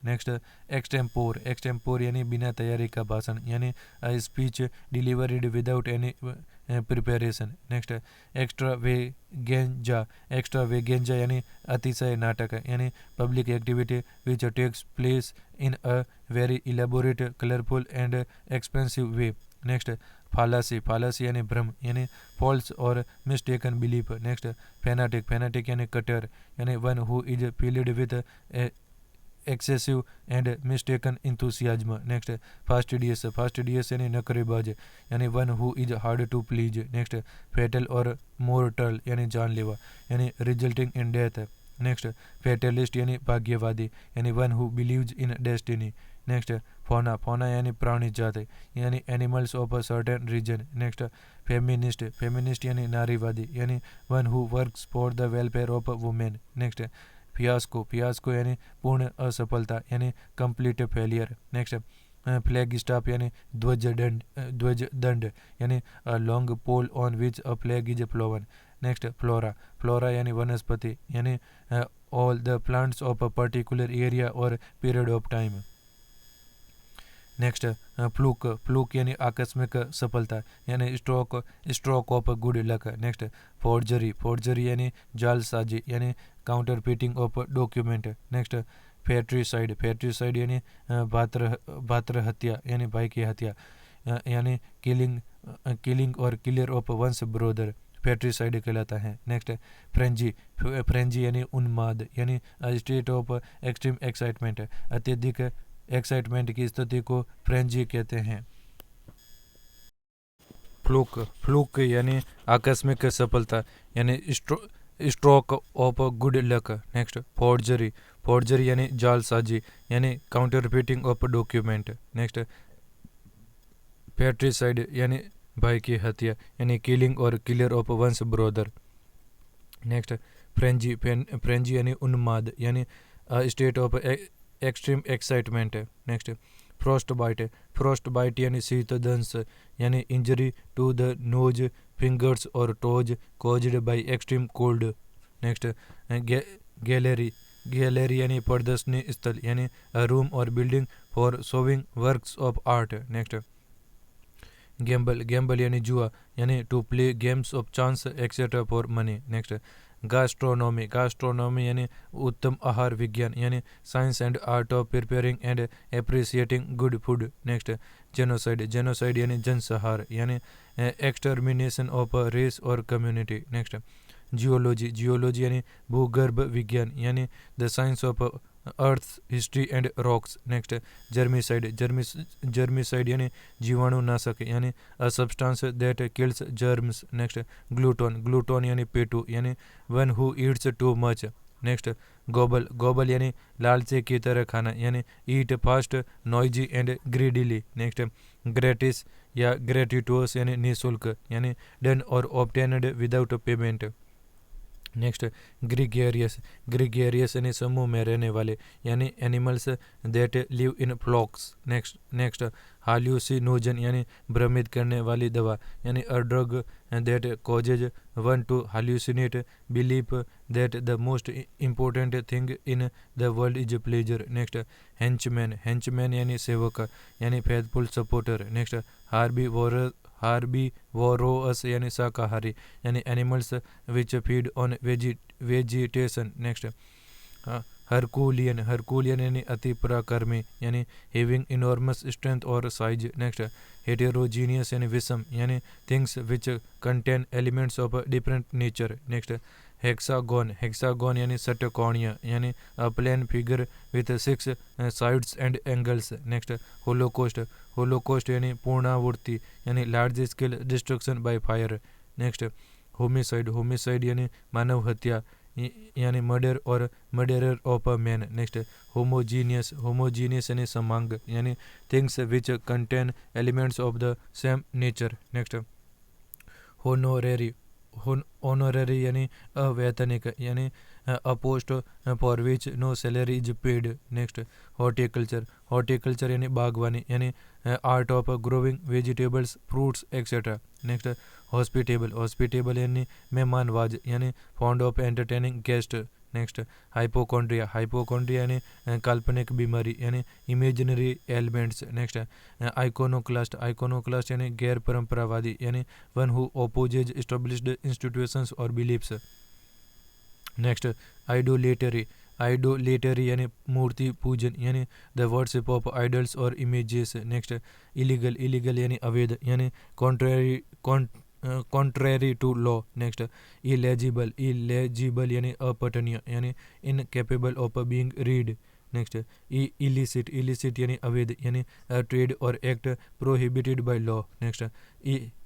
Next extempore यानी बिना तैयारी का भाषण यानी speech delivered without any preparation. Next extravaganza यानी अतिशय नाटक यानी public activity which takes place in a very elaborate colourful and expensive way. Next fallacy यानी भ्रम यानी false or mistaken belief. Next fanatic यानी कटर यानी one who is filled with excessive and mistaken enthusiasm. Next fastidious यानी नकरेबाज यानी one who is hard to please. Next fatal और मोर्टल यानी जानलेवा यानी resulting in death. Next fatalist यानी भाग्यवादी यानी one who believes in destiny. Next fauna यानी प्राणी जाति यानी animals of a certain region. Next feminist यानी नारीवादी यानी one who works for the welfare of women. Next fiasco यानी पूर्ण असफलता यानी complete failure. Next flagstaff यानी ध्वज दंड यानी long pole on which a flag is flown. Next flora यानी वनस्पति यानी all the plants of a particular area or period of time. Next fluke यानी आकस्मिक सफलता यानी stroke of good luck. Next forgery यानी जालसाजी यानी counterfeiting of document. Next fratricide यानी भातृ हत्या यानी भाई की हत्या यानी killing or killer of once brother फैट्रीसाइड कहलाता है। नेक्स्ट फ्रेंजी यानी उन्माद यानी स्टेट ऑफ एक्सट्रीम एक्साइटमेंट अत्यधिक एक्साइटमेंट की स्थिति को फ्रेंजी कहते हैं। फ्लूक यानी आकस्मिक सफलता यानी stroke of good luck. Next forgery यानी जालसाजी यानी counterfeiting of document. Next patricide यानी भाई की हत्या यानी killing or killer of one's brother. Next frenzy यानी उन्माद यानी state of extreme excitement. Next frostbite यानी शीतदंश यानी injury to the nose fingers or toes caused by extreme cold. Next gallery यानी प्रदर्शनी स्थल यानी room or building for showing works of art. Next Gamble यानी जुआ यानी to play games of chance etcetera for money. Next gastronomy यानी उत्तम आहार विज्ञान यानी science and art of preparing and appreciating good food. Next genocide यानी जनसंहार यानी extermination of race or community. Next geology यानी भूगर्भ विज्ञान यानी the science of earth history and rocks. Next germicide यानी जीवाणुनाशक यानी a substance that kills germs. Next glutton यानी पेटू यानी one who eats to much. Next gobble यानी लालचे की तरह खाना यानी eat fast noisy and greedily. Next gratis या ग्रेटिटुअस यानी निःशुल्क यानी done or obtained without payment. Next gregarious यानी समूह में रहने वाले यानी animals that live in flocks. Next hallucinogen यानी भ्रमित करने वाली दवा यानी a drug that causes one to hallucinate believe that the most important thing in the world is pleasure. Next henchman यानी सेवक यानी फेथफुल सपोर्टर। नेक्स्ट हार्बीवोरस यानी शाकाहारी यानी animals which feed on vegetation. Next herculean यानी अति पराक्रमी यानी having enormous strength or size. Next heterogeneous यानी विषम यानी things which contain elements of different nature. Next hexagon यानी षटकोणीय यानी a plane figure with 6 sides and angles. Next holocaust यानी पूर्णावृत्ति यानी large scale destruction by fire. Next homicide यानी मानव हत्या यानी murder or murderer of a man. Next homogeneous यानी समांग यानी things which contain elements of the same nature. Next honorary यानी अवैतनिक यानी a post for which no salary is paid. Next horticulture यानी बागवानी यानी art of growing vegetables fruits etcetera. Next hospitable यानी मेहमानवाज यानी fond of entertaining guest. Next hypochondria यानी काल्पनिक बीमारी यानी इमेजिनरी एलिमेंट्स। नेक्स्ट आइकोनोक्लास्ट यानी गैर परंपरावादी यानी one who opposes established institutions और बिलीफ्स। नेक्स्ट आइडोलेटरी यानी मूर्ति पूजन यानी द वर्शिप ऑफ आइडल्स और इमेजेस। नेक्स्ट इलीगल यानी अवैध यानी contrary to law. Next illegible यानी अपठनीय यानी incapable of being read. Next illicit यानी अवैध यानी ट्रेड और act prohibited by law. Next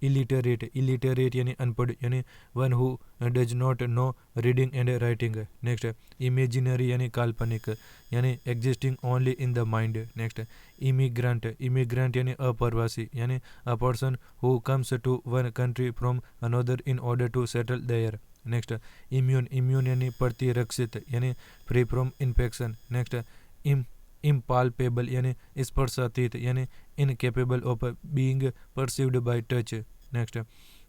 illiterate यानी अनपढ़ यानी one who does not know reading and writing. Next imaginary यानी काल्पनिक यानी existing only in the mind. Next immigrant यानी अप्रवासी यानी a person who comes to one country from another in order to settle there. Next immune यानी प्रतिरक्षित यानी free from infection. Next impalpable यानी स्पर्शातीत यानी incapable of being perceived by touch. Next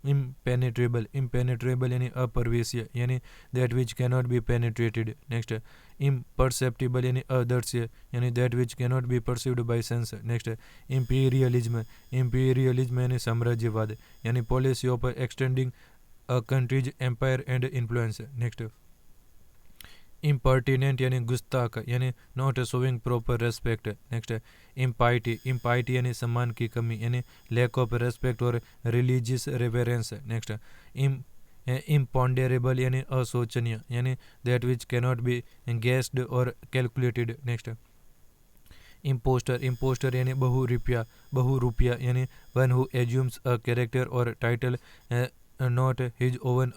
impenetrable यानी अप्रवेश्य यानी that which cannot be penetrated. Next imperceptible यानी अदृश्य यानी that which cannot be perceived by sense. Next imperialism यानी साम्राज्यवाद यानी policy of extending a country's empire and influence. Next impertinent यानी गुस्ताख यानी not showing proper respect. Next impiety यानी सम्मान की कमी यानी lack of respect और religious reverence. Next imponderable यानी अशोचनीय यानी that which cannot be guessed or calculated. Next impostor, impostor यानी बहुरूपिया यानी one who assumes a character or title not his own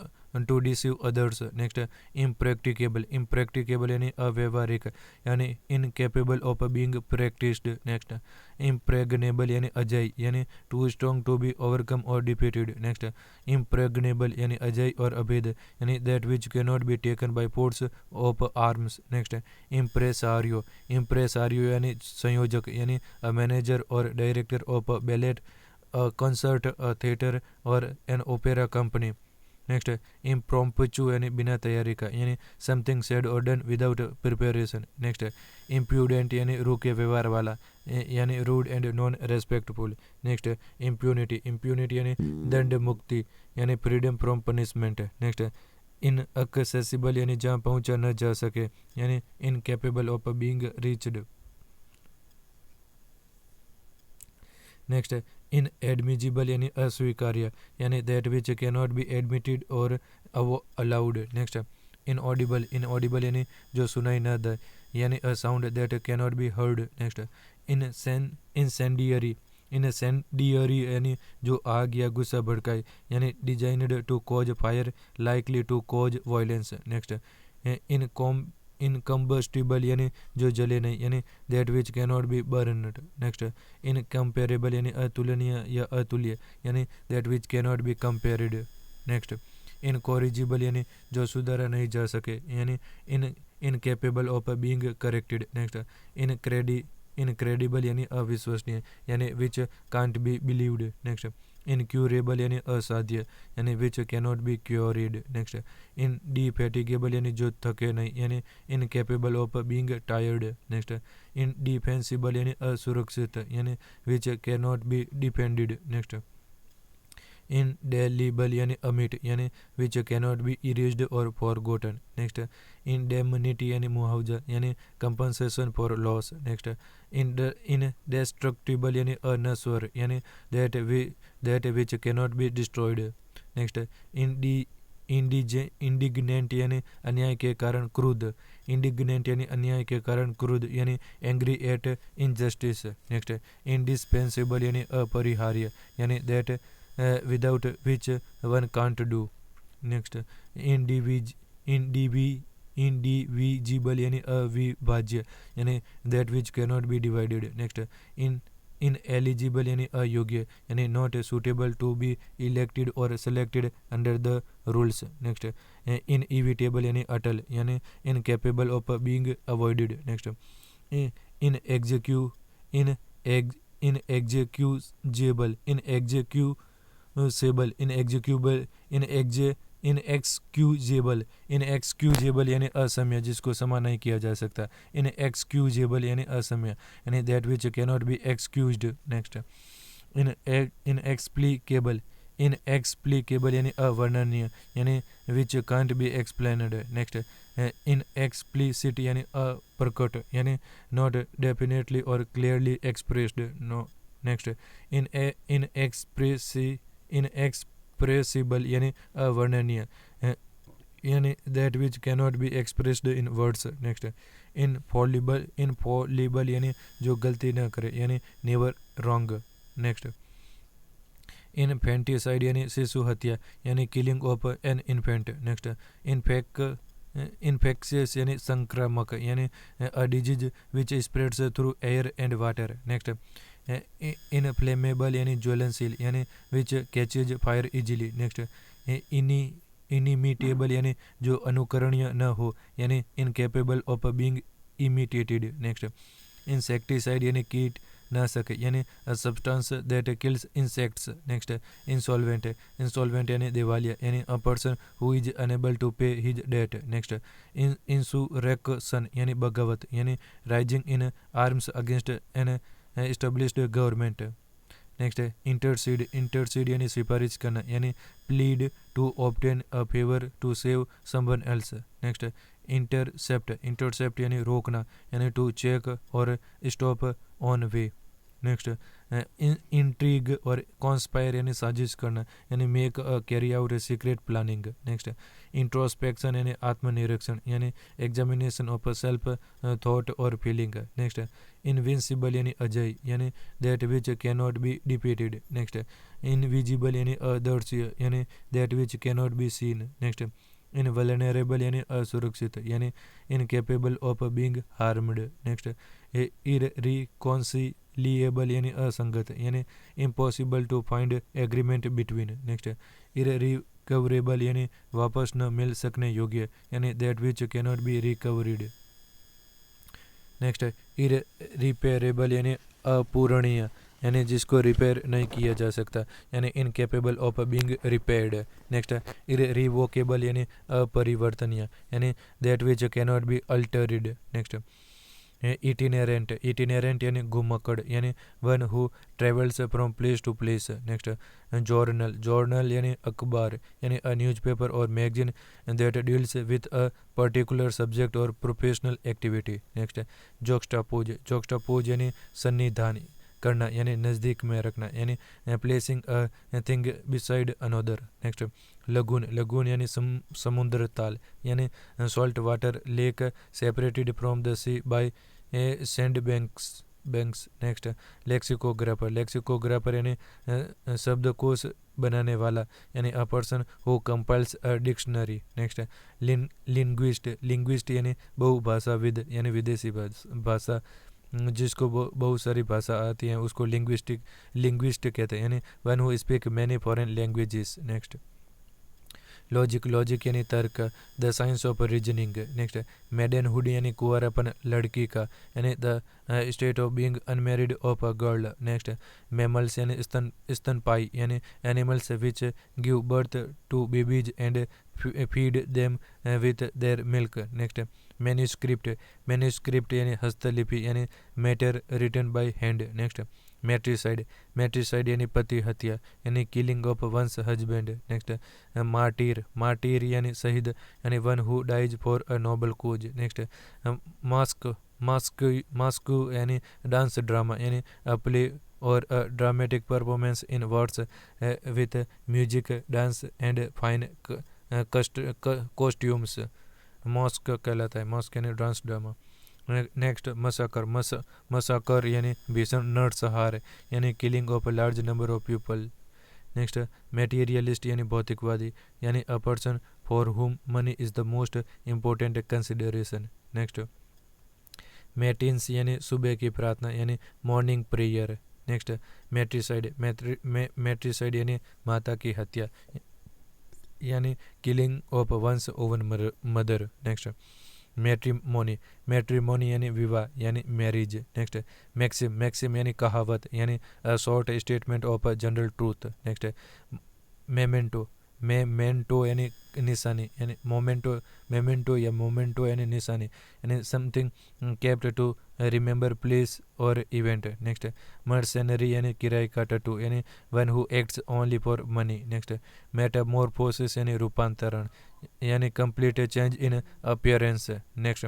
to deceive others. Next impracticable, impracticable यानी अव्यवहारिक यानी incapable of being practised. Next impregnable यानी अजय यानी too strong to be overcome or defeated. Next impregnable यानी अजय और अभेद यानी that which can not be taken by force of arms. Next impresario, impresario यानी संयोजक यानी अ मैनेजर और director of ballet, a concert, a theater or an opera company। Next impromptu यानी बिना तैयारी का यानी something said or done without preparation. Next impudent यानी रूखे व्यवहार वाला यानी rude and non respectful. Next impunity, impunity यानी दंड मुक्ति यानी freedom from punishment. Next inaccessible यानी जहाँ पहुँचा न जा सके यानी incapable of being reached. Next inadmissible यानी अस्वीकार्य यानी that which can not be admitted और अलाउड। नेक्स्ट इनऑडिबल, इनऑडिबल यानी जो सुनाई न दे यानी a sound that can not be heard. Next incendiary, incendiary यानी जो आग या गुस्सा भड़काए यानी designed to cause fire likely to cause violence. Next incombustible यानी जो जले नहीं यानी that which can not be burned. Next incomparable यानी अतुलनीय या अतुल्य यानी that which can not be compared. Next incorrigible यानी जो सुधारा नहीं जा सके यानी incapable of being corrected. Next incredible यानी अविश्वसनीय यानी which can't be believed. Next incurable यानी असाध्य यानी which can not be cured. Next indefatigable यानी जो थके नहीं यानी incapable of being tired. Next indefensible यानी असुरक्षित यानी which can not be defended. Next indelible यानी अमिट यानी which can not be erased or forgotten. Next indemnity यानी मुआवजा यानी compensation for loss. Next indestructible यानी अनश्वर यानी that which can not be destroyed. Next indignant यानी अन्याय के कारण क्रुद्ध, इंडिग्नेंट यानी अन्याय के कारण क्रुद्ध यानी angry at injustice. Next indispensable यानी अपरिहार्य यानी that without which one can't do. Next indivisible यानी अविभाज्य यानी that which can not be divided. Next ineligible यानी अयोग्य यानी not suitable to be elected or selected under the rules. Next inevitable यानी अटल यानी incapable of being avoided. Next inexcusable, inexcusable यानी असम्य जिसको क्षमा नहीं किया जा सकता। इनएक्सक्यूजेबल यानी असम्य यानी that which can not be excused. Next inexplicable, inexplicable यानी अवर्णनीय यानी which can't be explained. Next inexplicit यानी अप्रकट यानी नॉट डेफिनेटली और clearly expressed. No. Next inexpressible यानी अवर्णनीय यानी that which can not be expressed in words. Next infallible यानी जो गलती न करे यानी नेवर रॉन्ग। नेक्स्ट इनफेंटिसाइड यानी शिशु हत्या यानी killing of an infant. Next infectious यानी संक्रामक यानी a disease which spreads through air and water. Next inflammable यानी ज्वलनशील यानी which catches fire easily. Next inimitable यानी जो अनुकरणीय न हो यानी incapable of being imitated. Next insecticide यानी कीट नाशक यानी a substance that kills insects. Next insolvent, insolvent यानी दिवालिया यानी a person who is unable to pay his debt. Next इंसुरेक्शन यानी बगावत यानी rising in arms against an established government. Next intercede, intercede यानी सिफारिश करना यानी plead to obtain a favour to save someone else. Next intercept, intercept यानी रोकना यानी टू चेक और stop on way. Next intrigue और कॉन्स्पायर यानी साजिश करना, यानी make carry out secret planning. Next introspection यानी आत्मनिरीक्षण, यानी एग्जामिनेशन ऑफ सेल्फ थॉट और फीलिंग। नेक्स्ट इनविंसिबल यानी अजय, यानी that which can not be defeated. Next invisible यानी अदृश्य, यानी that which can not be seen. Next invulnerable यानी असुरक्षित, यानी incapable of being harmed. Next irreconcilable यानी असंगत, यानी impossible to find agreement between. Next irrecoverable यानी वापस न मिल सकने योग्य, यानी that which can not be recovered. Next irreparable यानी अपूरणीय, यानी जिसको रिपेयर नहीं किया जा सकता, यानी incapable of being repaired. Next irrevocable यानी अपरिवर्तनीय, यानी that which can not be altered. Next itinerant, itinerant यानी घुमक्कड़, यानी one who travels from place to place. Next journal, journal यानी अखबार, यानी अ न्यूज़पेपर और magazine that deals with a particular subject और professional activity. Next juxtapose, juxtapose यानी सन्निधान करना, यानी नज़दीक में रखना, यानी placing a thing beside another. Next lagoon, lagoon यानी समुद्र ताल, यानी salt water lake separated from the sea by sand banks. Next lexicographer, lexicographer यानी शब्दकोश बनाने वाला, यानी a person who compiles a dictionary. Next linguist, linguist यानी बहुभाषाविद, यानी विदेशी भाषा जिसको बहुत सारी भाषा आती हैं उसको लिंग्विस्ट कहते हैं, यानी one who speak many foreign languages. Next logic, logic यानी तर्क, the science of reasoning. Next maidenhood यानी कुंवारापन लड़की का, यानी the state of being unmarried of a girl. Next mammals यानी स्तनपाई, यानी animals which give birth to babies and feed them with their milk. Next manuscript, manuscript यानी हस्तलिपि, यानी matter written by hand. Next matricide, matricide यानी पति हत्या, यानी killing of once husband. Next martyr, martyr यानी शहीद, यानी one who dies for a noble cause. Next masque, masque यानी डांस ड्रामा, यानी अ प्ले और a dramatic performance in words with music dance and fine costumes. Masque कहलाता है, मॉस्क यानी dance drama. Next massacre, massacre यानी भीषण नरसंहार, यानी killing of a large number of people. Next materialist यानी भौतिकवादी, यानी a person for whom money is the most important consideration. Next matins यानी सुबह की प्रार्थना, यानी morning prayer. Next matricide, matricide यानी माता की हत्या, यानी killing of one's own mother. Next matrimony, matrimony यानी विवाह, यानी मैरिज। नेक्स्ट मैक्सिम, मैक्सिम यानी कहावत, यानी a short statement of a general truth. Next memento, memento यानी निशानी, यानी मेमेंटो या मोमेंटो यानी निशानी, यानी something kept to remember place और इवेंट। नेक्स्ट मर्सेनरी यानी किराए का टट्टू, यानी one who acts only for money. Next metamorphosis यानी रूपांतरण, यानी complete change in appearance. Next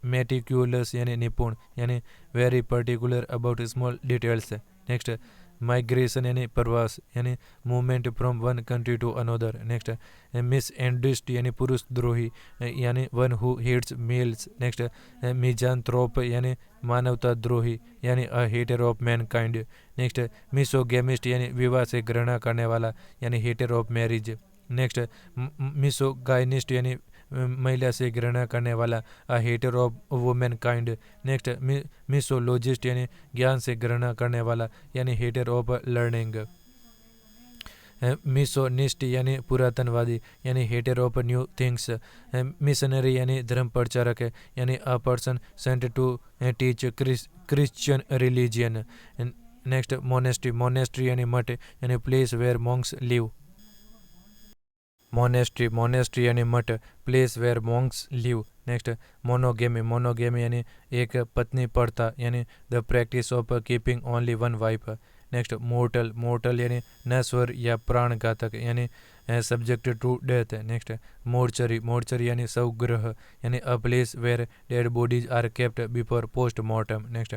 meticulous यानी निपुण, यानी very particular about small details. Next migration यानी प्रवास, यानी movement from one country to another. Next misandrist यानी पुरुष द्रोही, यानी one who hates males. Next misanthrope यानी मानवता द्रोही, यानी a hater of mankind. Next misogamist यानी विवाह से घृणा करने वाला, यानी hater of marriage. Next misogynist यानी महिला से घृणा करने वाला, a hater of women kind. Next misologist यानी ज्ञान से घृणा करने वाला, यानी हेटर ऑफ लर्निंग। मिसोनिस्ट यानी पुरातनवादी, यानी hater of new things. Missionary यानी धर्म प्रचारक, यानी a person sent to teach Christian religion. Next monastery, monastery यानी मठ, यानी place where monks live. Monastery, monastery यानी मठ, place where monks live. Next monogamy, monogamy यानी एक पत्नी प्रथा, यानी the practice of keeping only one wife. Next mortal, mortal यानी नश्वर या प्राणघातक, यानी subject to death. Next mortuary, mortuary यानी शवगृह, यानी अ place where dead bodies are kept before post mortem. Next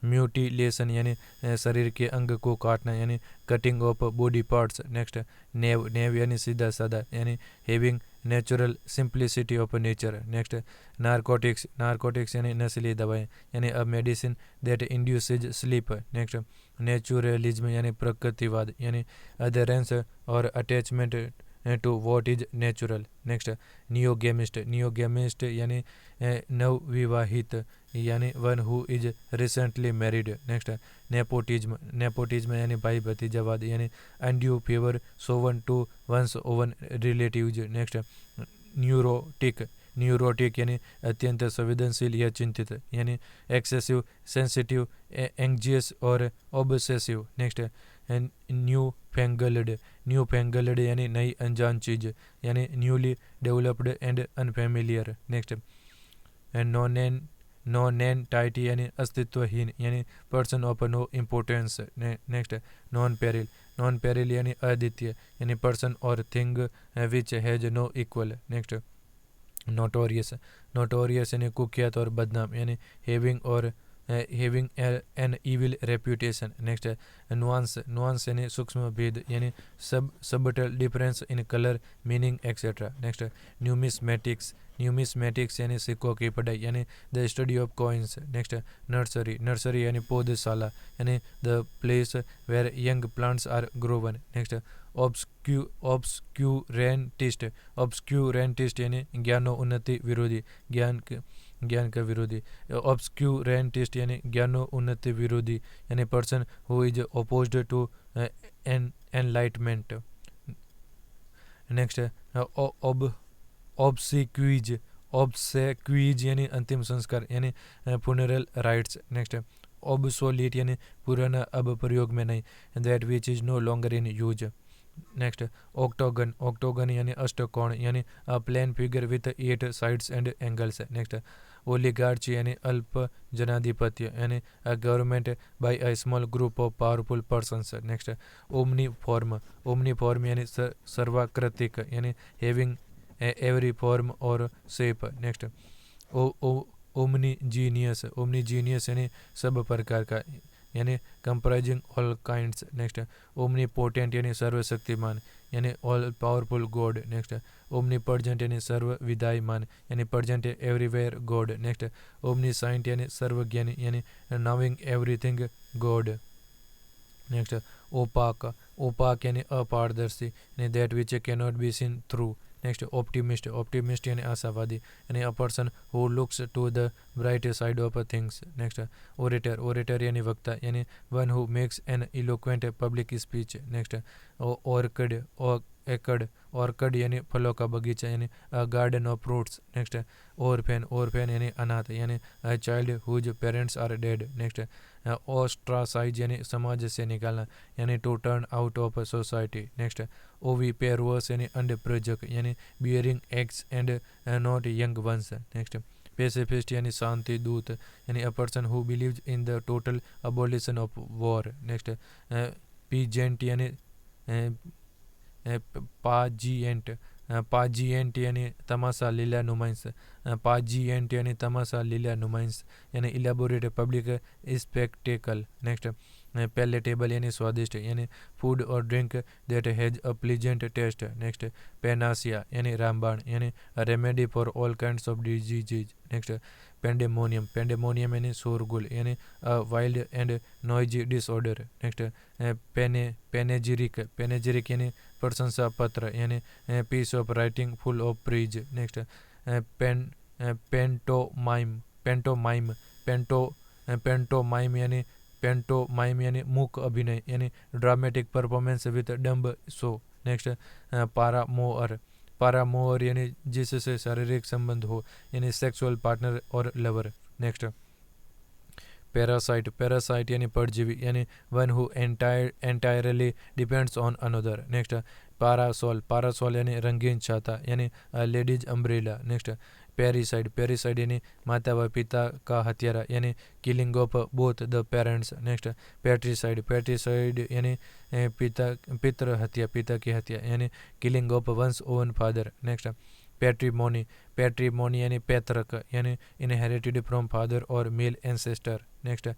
mutilation यानी शरीर के अंग को काटना यानी cutting off body parts. Next naive, naive यानी सीधा साधा यानी having natural simplicity of nature. Next narcotics, narcotics यानी नशीली दवाएं यानी a medicine that induces sleep. Next naturalism यानी प्रकृतिवाद यानी अधेरेंस और attachment to what is natural. Next neogamist, neogamist यानी नवविवाहित यानी one who is recently married. Next nepotism, nepotism यानी भाई भतीजावाद यानी undue favour shown to one's own relatives. Next neurotic, neurotic यानी अत्यंत संवेदनशील या चिंतित यानी एक्सेसिव सेंसिटिव एंग्जियस और obsessive. Next new fangled, new fangled यानी नई अनजान चीज यानी newly developed and unfamiliar. Next nonentity यानी अस्तित्वहीन यानी person of no importance. Next nonpareil, nonpareil यानी अद्वितीय यानी पर्सन और thing which has no equal. Next notorious, notorious यानी कुख्यात और बदनाम यानी हैविंग और having an evil reputation. Next nuance, nuance यानी सूक्ष्म भेद यानी subtle difference in colour meaning etcetera. Next numismatics, numismatics यानी सिक्कों की पढ़ाई यानी the study of coins. Next nursery, nursery यानी पौधशाला यानी the place where young plants are grown. Next obscurantist, obscurantist यानी ज्ञानोन्नति विरोधी, ज्ञान का विरोधी। ऑब्सक्यूरेंटिस्ट यानी ज्ञानोन्नति विरोधी यानी person who is opposed to enlightenment. Next obsequies, obsequies यानी अंतिम संस्कार यानी फ्यूनरल राइट्स। नेक्स्ट ऑब्सोलीट यानी पुराना अब प्रयोग में नहीं, that which is no longer in use. Next octagon, octagon यानी अष्टकोण यानी a plane figure with 8 sides and angles. Next oligarchy यानी अल्प जनाधिपत्य यानी a government by a small group of powerful persons. Next omniform, omniform यानी सर्वाकृतिक यानी हैविंग एवरी फॉर्म और शेप। नेक्स्ट ओमनीजीनियस, ओमनीजीनियस यानी सब प्रकार का यानी comprising all kinds. Next omnipotent यानी सर्वशक्तिमान यानी all powerful God. Next omnipresent यानी सर्वविदायमान यानी present everywhere God. Next omniscient यानी सर्वज्ञानी यानी knowing everything God. Next opaque, opaque यानी अपारदर्शी यानी that which can not be seen through. Next optimist, optimist यानी आशावादी यानी a person who looks to the bright side of things. Next orator, orator यानी वक्ता यानी one who makes an eloquent public speech. Next orchid, एकड़, ऑर्किड यानी फलों का बगीचा यानी a garden of fruits. Next orphan, orphan यानी अनाथ यानी a child whose parents are dead. Next ostracise यानी समाज से निकालना यानी to turn out of society. Next oviparous यानी अंडप्रजक यानी bearing eggs and not young ones. Next pacifist यानी शांति दूत यानी a person who believes in the total abolition of war. Next pageant यानी पाजिएंट, पाजिएंट यानी तमाशा लीला नुमाइश, पाजिएंट यानी तमाशा लीला नुमाइश यानी elaborate public spectacle. Next palatable यानी स्वादिष्ट यानी फूड और drink that has a pleasant taste. Next panacea यानी रामबाण यानी remedy for all kinds of disease. Next pandemonium, pandemonium यानी शोरगुल यानी a wild and noisy disorder. Next panegyric, panegyric यानी प्रशंसा पत्र यानी piece of writing full of praise. Next pantomime, pantomime, pantomime यानी पेंटोमाइम यानी मूक अभिनय यानी dramatic performance with dumb show. Next paramour, paramour यानी जिससे शारीरिक संबंध हो यानी सेक्सुअल पार्टनर और लवर। नेक्स्ट पैरासाइट, पैरासाइट यानी परजीवी यानी one who entirely depends on another. Next parasol, parasol यानी रंगीन छाता यानी ladies umbrella. Next parricide, parricide यानी माता व पिता का हत्यारा यानी killing of both the parents. Next patricide, patricide यानी पितृ हत्या, पिता की हत्या यानी killing of one's own father. Next patrimony, patrimony यानी पैतृक यानी इनहेरिटेड फ्रॉम फादर और मेल एंसेस्टर। नेक्स्ट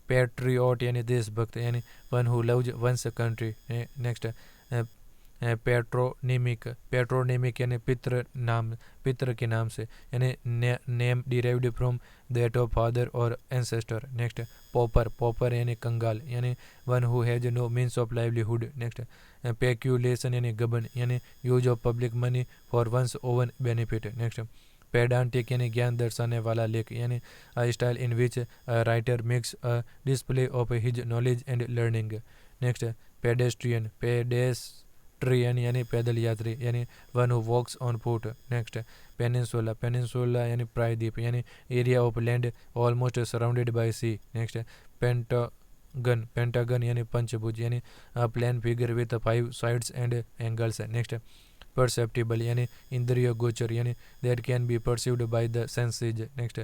पैट्रियोट यानी देशभक्त यानी one who loves one's country. Next patronymic यानी पितर के नाम से यानी name derived from that of father और एंसेस्टर। नेक्स्ट पॉपर यानी कंगाल यानी one who has no means of livelihood. Next peculation यानी गबन यानी use of public money for one's own benefit. Next pedantic यानी ज्ञान दर्शाने वाला लेख यानी a style in which writer makes a display of his knowledge and learning. Next pedestrian यानी पैदल यात्री यानी one who walks on foot. Next peninsula यानी प्रायद्वीप यानी area of land almost surrounded by sea. Next pentagon यानी पंचभुज यानी plane figure with 5 sides and angles. Next perceptible यानी इंद्रिय गोचर यानी that can be perceived by the senses. Next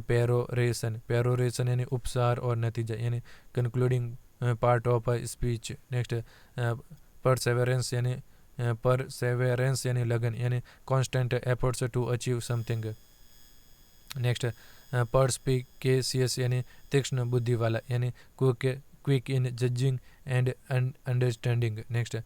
peroration यानी उपसार और नतीजा यानी concluding part of a speech. Next Perseverance यानी लगन यानी constant efforts to achieve something. Next perspicacious यानी तीक्ष्ण बुद्धि वाला यानी quick in judging and understanding. Next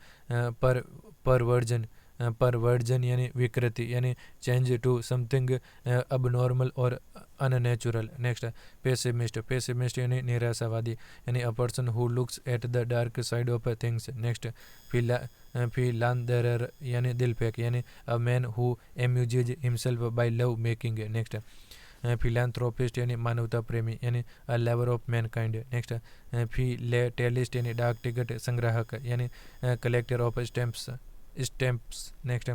perversion यानी विकृति यानी चेंज टू समथिंग अबनॉर्मल और अननेचुरल। नेक्स्ट पेसिमिस्ट यानी निराशावादी यानी a person who looks at the dark side of things. Next philanderer यानी दिल फेंक यानी a man who amuses himself by love making. Next philanthropist यानी मानवता प्रेमी यानी a lover of mankind. Next philatelist यानी डाक टिकट संग्राहक यानी collector of stamps. Next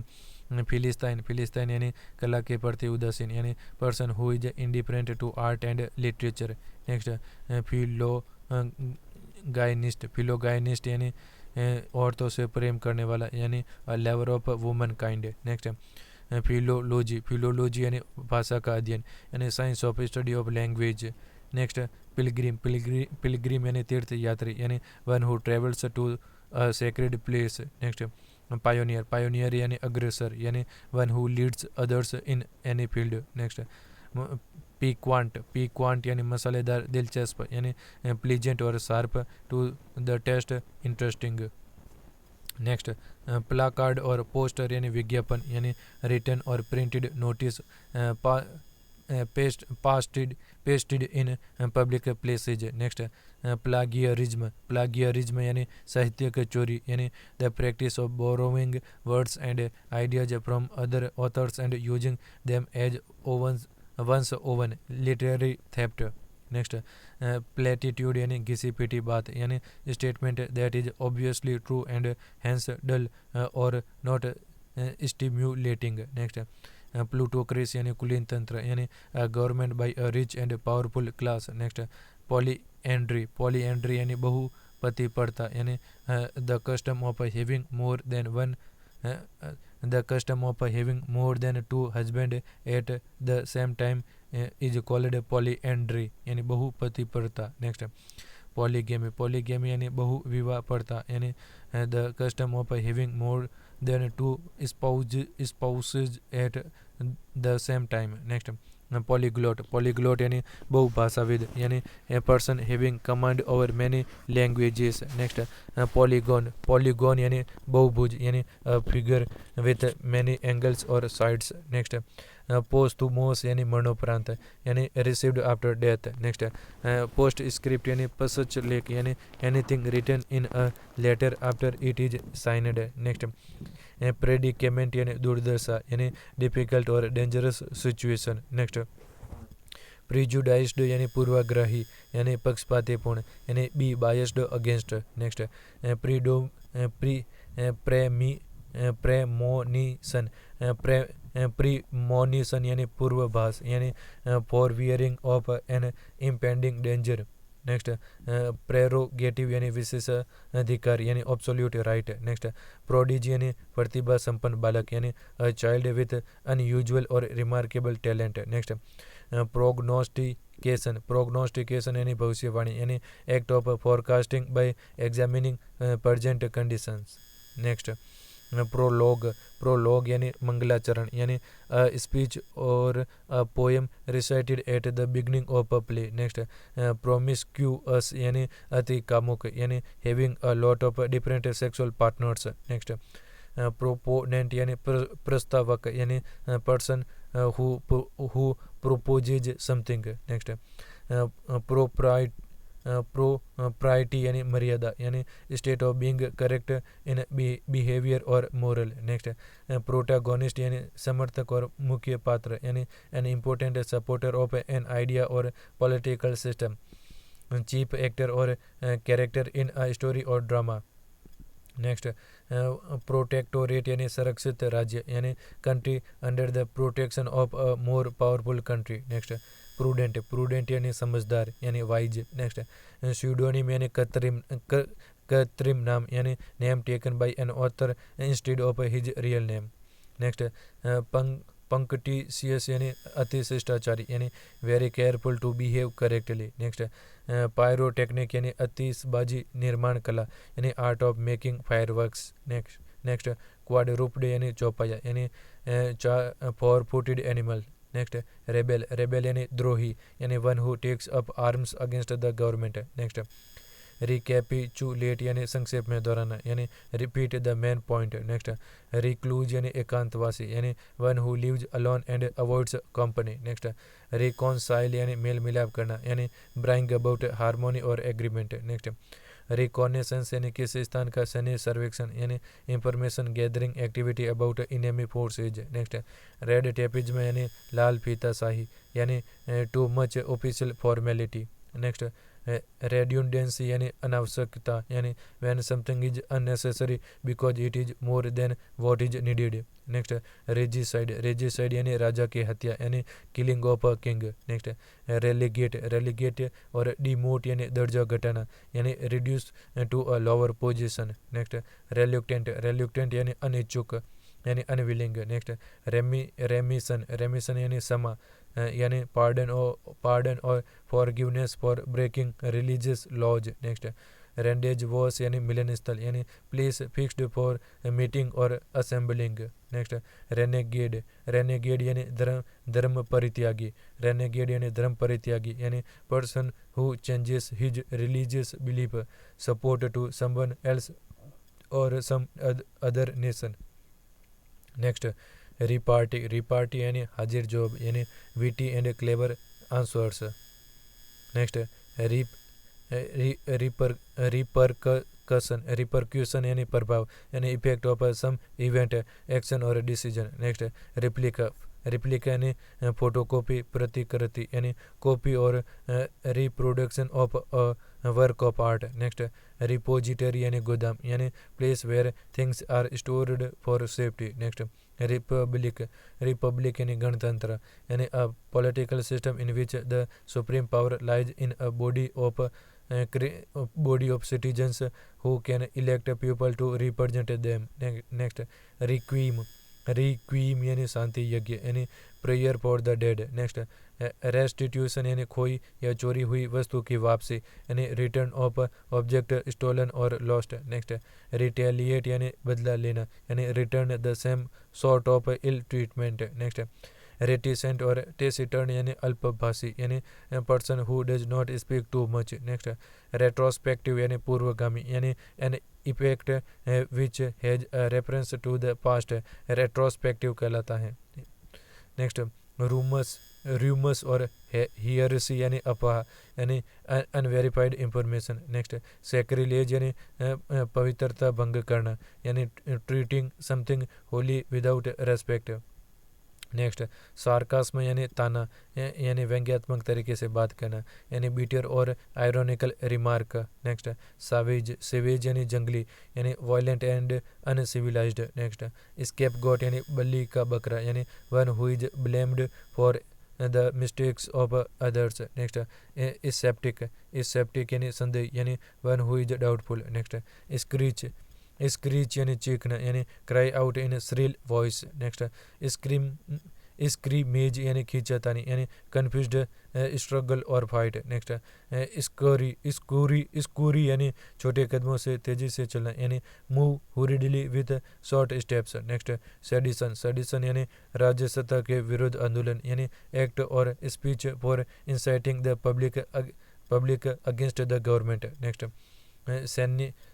philistine यानी कला के प्रति उदासीन यानी person who is indifferent to art and literature. Next philogynist यानी औरतों से प्रेम करने वाला यानी lover of woman kind. Next philology यानी भाषा का अध्ययन यानी science of study of language. Next pilgrim यानी तीर्थ यात्री यानी one who travels to a sacred place. Next pioneer यानी अग्रसर यानी one who leads others in any field. Next piquant यानी मसालेदार दिलचस्प यानी प्लीजेंट और sharp to the taste interesting. Next placard और पोस्टर यानी विज्ञापन यानी रिटन और printed notice pasted in public places. Next plagiarism यानी साहित्यिक चोरी यानी the practice of borrowing words and ideas from other authors and using them as one's own literary theft. Next platitude यानी घिसी पिटी बात यानी statement that is obviously true and hence डल और नॉट स्टिम्युलेटिंग। नेक्स्ट प्लूटोक्रेसी यानी कुलीन तंत्र यानी government by a rich and powerful class. Next polyandry यानी बहुपतिपरता यानी the custom of having more then 2 husband eight the same time is called polyandry यानी बहुपतिपरता। नेक्स्ट पॉलीगेमी यानी बहुविवाहपरता यानी the custom of having more then 2 spouses eight the same time. Next polyglot यानी बहुभाषाविद यानी a person having command over many languages. Next polygon यानी बहुभुज यानी फिगर विथ मैनी एंगल्स और साइड्स। नेक्स्ट पोस्टुमोस यानी मरणोपरांत यानी received after death. Next postscript यानी पश्च लेख यानी anything written in a letter after it is signed. Next predicament यानी दुर्दशा यानी डिफिकल्ट और डेंजरस सिचुएशन। नेक्स्ट प्रीजुडाइज्ड यानी पूर्वाग्रही यानी पक्षपातीपूर्ण यानी be biased against. Next premonition यानी पूर्वाभास यानी forewarning of an impending danger. Next prerogative यानी विशेष अधिकार यानी एब्सोल्यूट राइट। नेक्स्ट प्रोडिजी यानी प्रतिभा संपन्न बालक यानी a child with unusual or remarkable talent. Next prognostication यानी भविष्यवाणी यानी act of forecasting by examining present conditions. Next prologue यानी मंगलाचरण यानी speech or poem recited at the beginning of a play. Next promiscuous यानी अति कामुक यानी having a lot of different sexual partners. Next proponent यानी प्रस्तावक यानी person who proposes something. Next propriety यानी मर्यादा यानी state of being correct in behaviour और मोरल। नेक्स्ट प्रोटैगोनिस्ट यानी समर्थक और मुख्य पात्र यानी an important supporter of an idea और पॉलिटिकल सिस्टम। चीफ एक्टर और कैरेक्टर इन अ स्टोरी और ड्रामा। नेक्स्ट प्रोटेक्टोरेट यानी संरक्षित राज्य यानी country under the protection of a more powerful country. Next prudent यानी समझदार यानी वाइज। नेक्स्ट स्यूडोनिम यानी कृत्रिम नाम यानी name taken by an author instead of his real name. Next punctilious यानी अति शिष्टाचारी यानी very careful to behave correctly. Next pyrotechnic यानी आतिशबाजी निर्माण कला यानी art of making fireworks. Next quadruped यानी चौपाया यानी 4 फुटेड एनिमल। नेक्स्ट रेबेल यानी द्रोही यानी one who takes up arms against the government. Next recapitulate यानी संक्षेप में दोहराना यानी repeat the main point. Next recluse यानी एकांतवासी यानी one who lives alone and avoids company. Next reconcile यानी मेल मिलाप करना यानी ब्राइंग अबाउट हार्मोनी और एग्रीमेंट। नेक्स्ट रिकॉनेसेंस यानी किसी स्थान का सैन्य सर्वेक्षण यानी information gathering activity about enemy forces. Next red tapism यानी लाल फीता शाही यानी to much official formality. Next redundancy यानी अनावश्यकता यानी when something is unnecessary because it is more than what is needed. Next regicide यानी राजा की हत्या यानी killing of a king. Next relegate or demote यानी दर्जा घटाना यानी reduce to a lower position. Next reluctant यानी अनिच्छुक यानी अनविलिंग। नेक्स्ट रेमिशन यानी क्षमा यानी pardon or forgiveness for breaking religious laws. Next rendezvous यानी मिलन स्थल यानी place fixed for meeting or assembling. Next renegade यानी धर्म परित्यागी यानी person who changes his religious belief support to someone else or some other nation. Next repartee यानी हाजिर जॉब यानी witty and clever answers. Next repercussion यानी प्रभाव यानी effect of some event action or decision. Next replica यानी फोटोकॉपी प्रतिकृति यानी कॉपी और reproduction of work of art. Next repository यानी गोदाम यानी place where things are stored for safety. Next republic यानी गणतंत्र यानी a political system in which the supreme power lies in a body of citizens who can elect people to represent them. Next requiem यानी शांति यज्ञ यानी prayer for the dead. Next restitution यानी खोई या चोरी हुई वस्तु की वापसी यानी रिटर्न ऑफ ऑब्जेक्ट स्टोलन और लॉस्ट। नेक्स्ट रिटेलिएट यानी बदला लेना यानी return the same sort of ill treatment. Next reticent और टेसिटर्न यानी अल्पभाषी यानी person who does not speak too much. Next retrospective यानी पूर्वगामी यानी an effect which has reference to the past retrospective कहलाता है। नेक्स्ट रूमस और हियरसी यानी अफवाह यानी अनवेरिफाइड इंफॉर्मेशन। नेक्स्ट सैक्रिलेज यानी पवित्रता भंग करना यानी treating something holy without respect. Next sarcasm यानी ताना यानी व्यंग्यात्मक तरीके से बात करना यानी बीटर और आयरोनिकल रिमार्क। नेक्स्ट सेवेज यानी जंगली यानी violent and uncivilised. Next scapegoat यानी बल्ली का बकरा यानी one who is blamed for the mistakes of others. Next sceptic यानी संदेह यानी one who is doubtful. Next screech यानी चीखना यानी cry out in shrill voice. Next scrimmage यानी खींचातानी यानी confused struggle or fight. Next scurry यानी छोटे कदमों से तेजी से चलना यानी move hurriedly with short steps. Next sedition यानी राज्य सत्ता के विरुद्ध आंदोलन यानी act or speech for inciting the public against the government. Next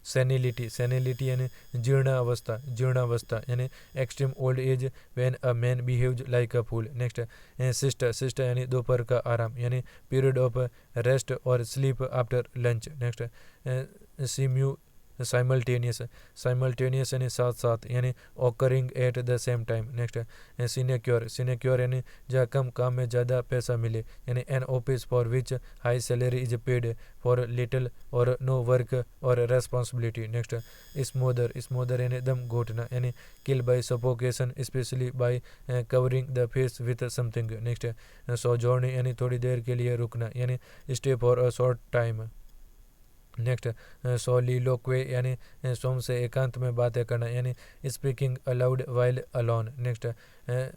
senility यानी जीर्णावस्था यानी extreme old age when a man behaves like a fool. Next siesta यानी दोपहर का आराम यानी period of rest or sleep after lunch. Next simultaneous यानी साथ यानी occurring at the same time. Next sinecure यानी जहाँ कम काम में ज़्यादा पैसा मिले यानी an office for which high salary is paid for little or no work or responsibility. Next smother यानी दम घोटना यानी kill by suffocation especially by covering the face with something. Next sojourn यानी थोड़ी देर के लिए रुकना यानी stay for a short time. Next soliloquy यानी सोम से एकांत में बातें करना यानी speaking aloud while alone. Next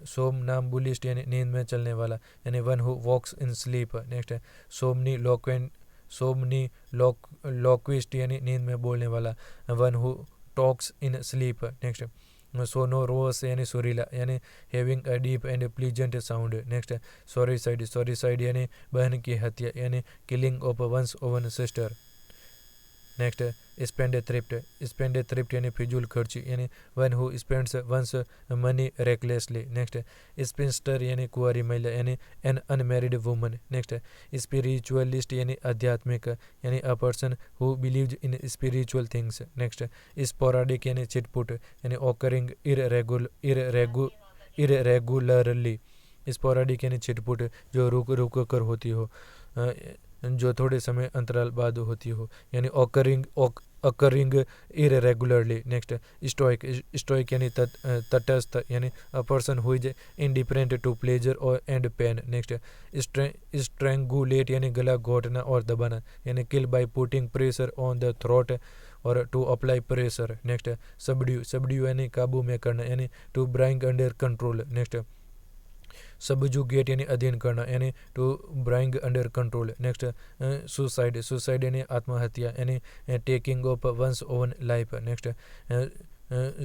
somnambulist यानी नींद में चलने वाला यानी one who walks in sleep. Next somniloquist यानी नींद में बोलने वाला one who talks in sleep. Next sonorous यानी सुरीला यानी having a deep and pleasant sound. Next sororicide यानी बहन की हत्या यानी killing of one's own sister. Next spendthrift यानी फिजूल खर्ची यानी one who spends one's money recklessly. Next spinster यानी कुंवारी महिला यानी an unmarried woman. Next spiritualist यानी आध्यात्मिक यानी a person who believes in spiritual things. Next sporadic यानी छिटपुट यानी ऑकरिंग इरेगुलरली। स्पोराडिक यानी छिटपुट जो रुक कर होती हो, जो थोड़े समय अंतराल बाद होती हो यानी ऑकरिंग इरेगुलरली। नेक्स्ट स्टोइक यानी तटस्थ यानी a person who is indifferent to pleasure or and pain. Next strangulate यानी गला घोटना और दबाना यानी kill by putting pressure on the throat or to apply pressure. Next subdue यानी काबू में करना यानी to bring under control. Next subjugate यानी अधीन करना यानी to bring under control. Next suicide यानी आत्महत्या यानी taking of one's own life. Next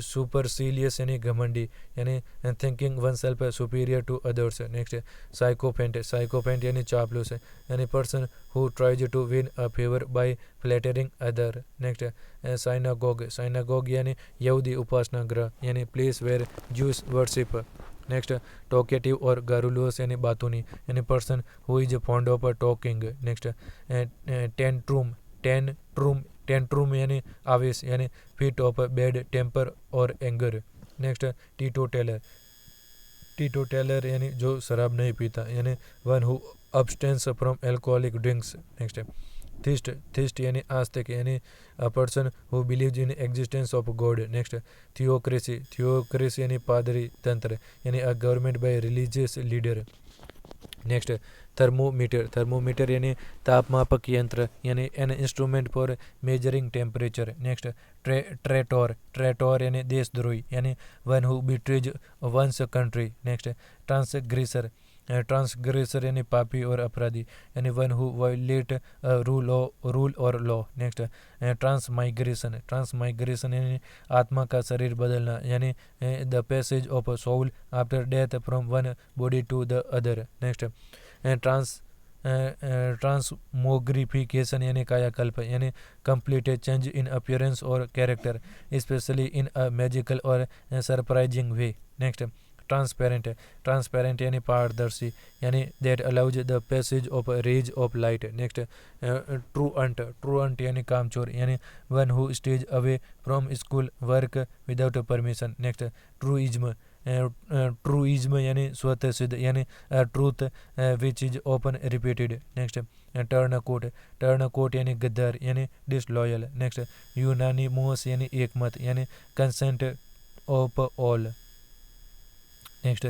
supercilious यानी घमंडी यानी thinking one self superior to others. Next sycophant यानी चापलूस यानी person who tries to win a favour by flattering other. Next synagogue यानी यहूदी उपासना गृह यानी place where Jews worship. Next talkative or garrulous यानी बातूनी यानी person who is fond of talking. Next tantrum यानी आवेश यानी fit of bad temper or anger. Next teetotaller यानी जो शराब नहीं पीता यानी one who abstains from alcoholic drinks. Next थिस्ट यानी आस्तिक यानी a person who believes in existence of God. Next theocracy यानी पादरी तंत्र यानी a government by religious leader. Next thermometer यानी तापमापक यंत्र यानी an instrument for measuring temperature. Next traitor यानी देशद्रोही यानी one who betrays one's country. Next transgressor यानी पापी और अपराधी यानी one who violate rule or law. Next transmigration यानी आत्मा का शरीर बदलना यानी the passage of soul after death from one body to the other. Next transmogrification यानी कायाकल्प यानी complete change in appearance or character especially in a magical or surprising way. Next transparent यानी पारदर्शी यानी that allows the passage of rays of light. Next truant यानी कामचोर यानी one who stays away from school work without permission. Next truism यानी स्वतः सिद्ध यानी truth which is often repeated. Next turncoat यानी गद्दार यानी डिसलॉयल। नेक्स्ट यूनानिमस यानी एकमत यानी consent of all. Next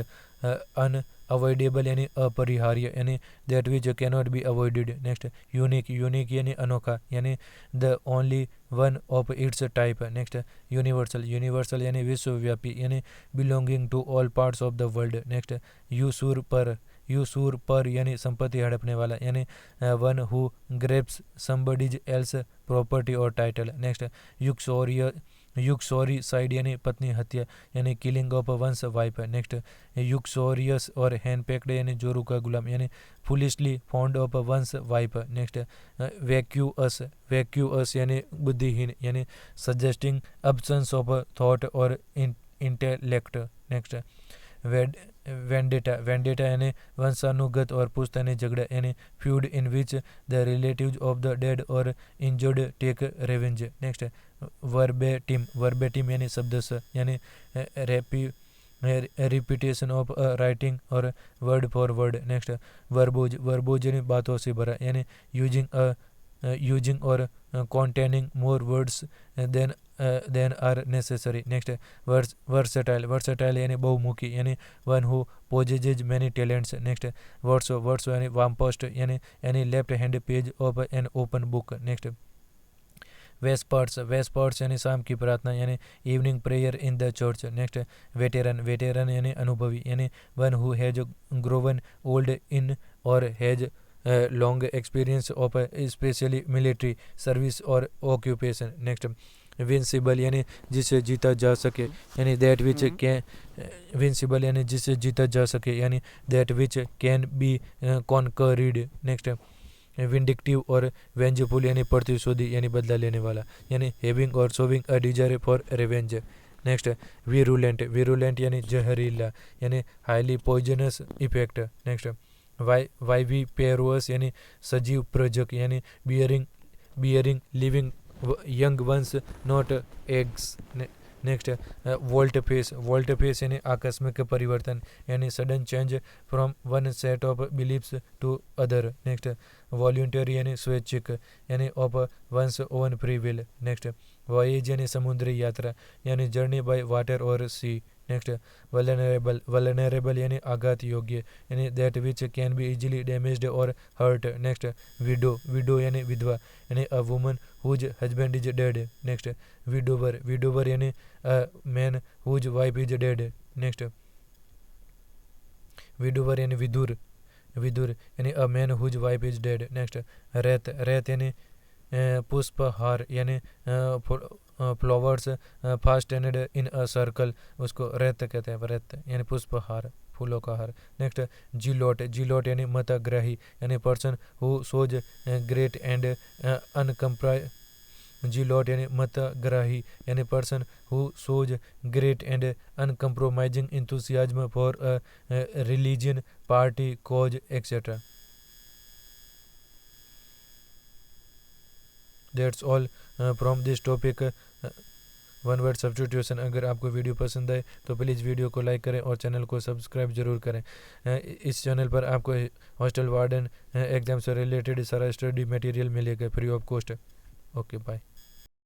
unavoidable यानी अपरिहार्य यानी that which cannot be avoided. Next unique यानी अनोखा यानी the only one of its type. Next universal, universal यानी विश्वव्यापी यानी belonging to all parts of the world. Next usurper, usurper यानी संपत्ति हड़पने वाला यानी one who grabs somebody's else property or title. Next uxoricide यानी पत्नी हत्या यानी killing of one's wife. Next uxorious और हैंडपेक्ड यानी जोरू का गुलाम यानी foolishly fond of one's wife. Next vacuous, vacuous यानी बुद्धिहीन यानी suggesting absence of thought or intellect. Next vendetta, vendetta यानी वंशानुगत और पुश्तैनी झगड़ा यानी feud in which the relatives of the dead or injured take revenge. Next verbatim, verbatim यानी शब्दश यानी repetition of writing or word for word. Next verbose, verbose यानी बातों से भरा यानी यूजिंग और containing more words than are necessary. Next versatile, versatile यानी बहुमुखी यानी one who possesses many talents. Next verso, verso यानी वामपस्ट यानी any left hand page of an open book. Next vespers, vespers यानी शाम की प्रार्थना यानी evening prayer in the church. Next veteran, veteran यानी अनुभवी यानी one who has grown old in or has long experience of especially military service or occupation. Next vincible यानी जिसे जीता जा सके यानी दैट विच कैन, विंसिबल यानी जिसे जीता जा सके यानी that which can be conquered. Next vindictive or vengeful यानी प्रतिशोधी यानी बदला लेने वाला यानी having or showing a desire for revenge. Next virulent, virulent यानी जहरीला यानी highly poisonous effect. Next viviparous यानी सजीव प्रजक यानी bearing living young ones not eggs. Next volte face, volte face यानी आकस्मिक परिवर्तन यानी sudden change from one set of beliefs to other. Next voluntary यानी स्वैच्छिक यानी of one's own free will. Next voyage यानी समुद्री यात्रा यानी जर्नी बाय वाटर और सी। नेक्स्ट वल्नरेबल, वल्नरेबल यानी आघात योग्य यानी that which can be easily damaged or hurt. Next widow, widow यानी विधवा यानी a woman whose husband is dead. Next widower, widower यानी a man whose wife is dead. Next widower यानी विधुर, विधुर यानी a man whose wife is dead. Next wreath, wreath यानी पुष्पहार यानी flowers fastened in a circle, उसको रेत कहते हैं, रेत यानी पुष्पहार फूलों का हार। नेक्स्ट जिलोट, जिलोट यानी मतग्राही यानी person who shows great and uncompromising, zealot यानी मतग्राही यानी person who shows great and uncompromising enthusiasm for religion party cause etcetera. That's all from this topic one word substitution. अगर आपको वीडियो पसंद आए तो प्लीज़ वीडियो को लाइक करें और चैनल को सब्सक्राइब जरूर करें। इस चैनल पर आपको हॉस्टल वार्डन एग्जाम से रिलेटेड सारा स्टडी मटेरियल मिलेगा free of cost. Okay bye.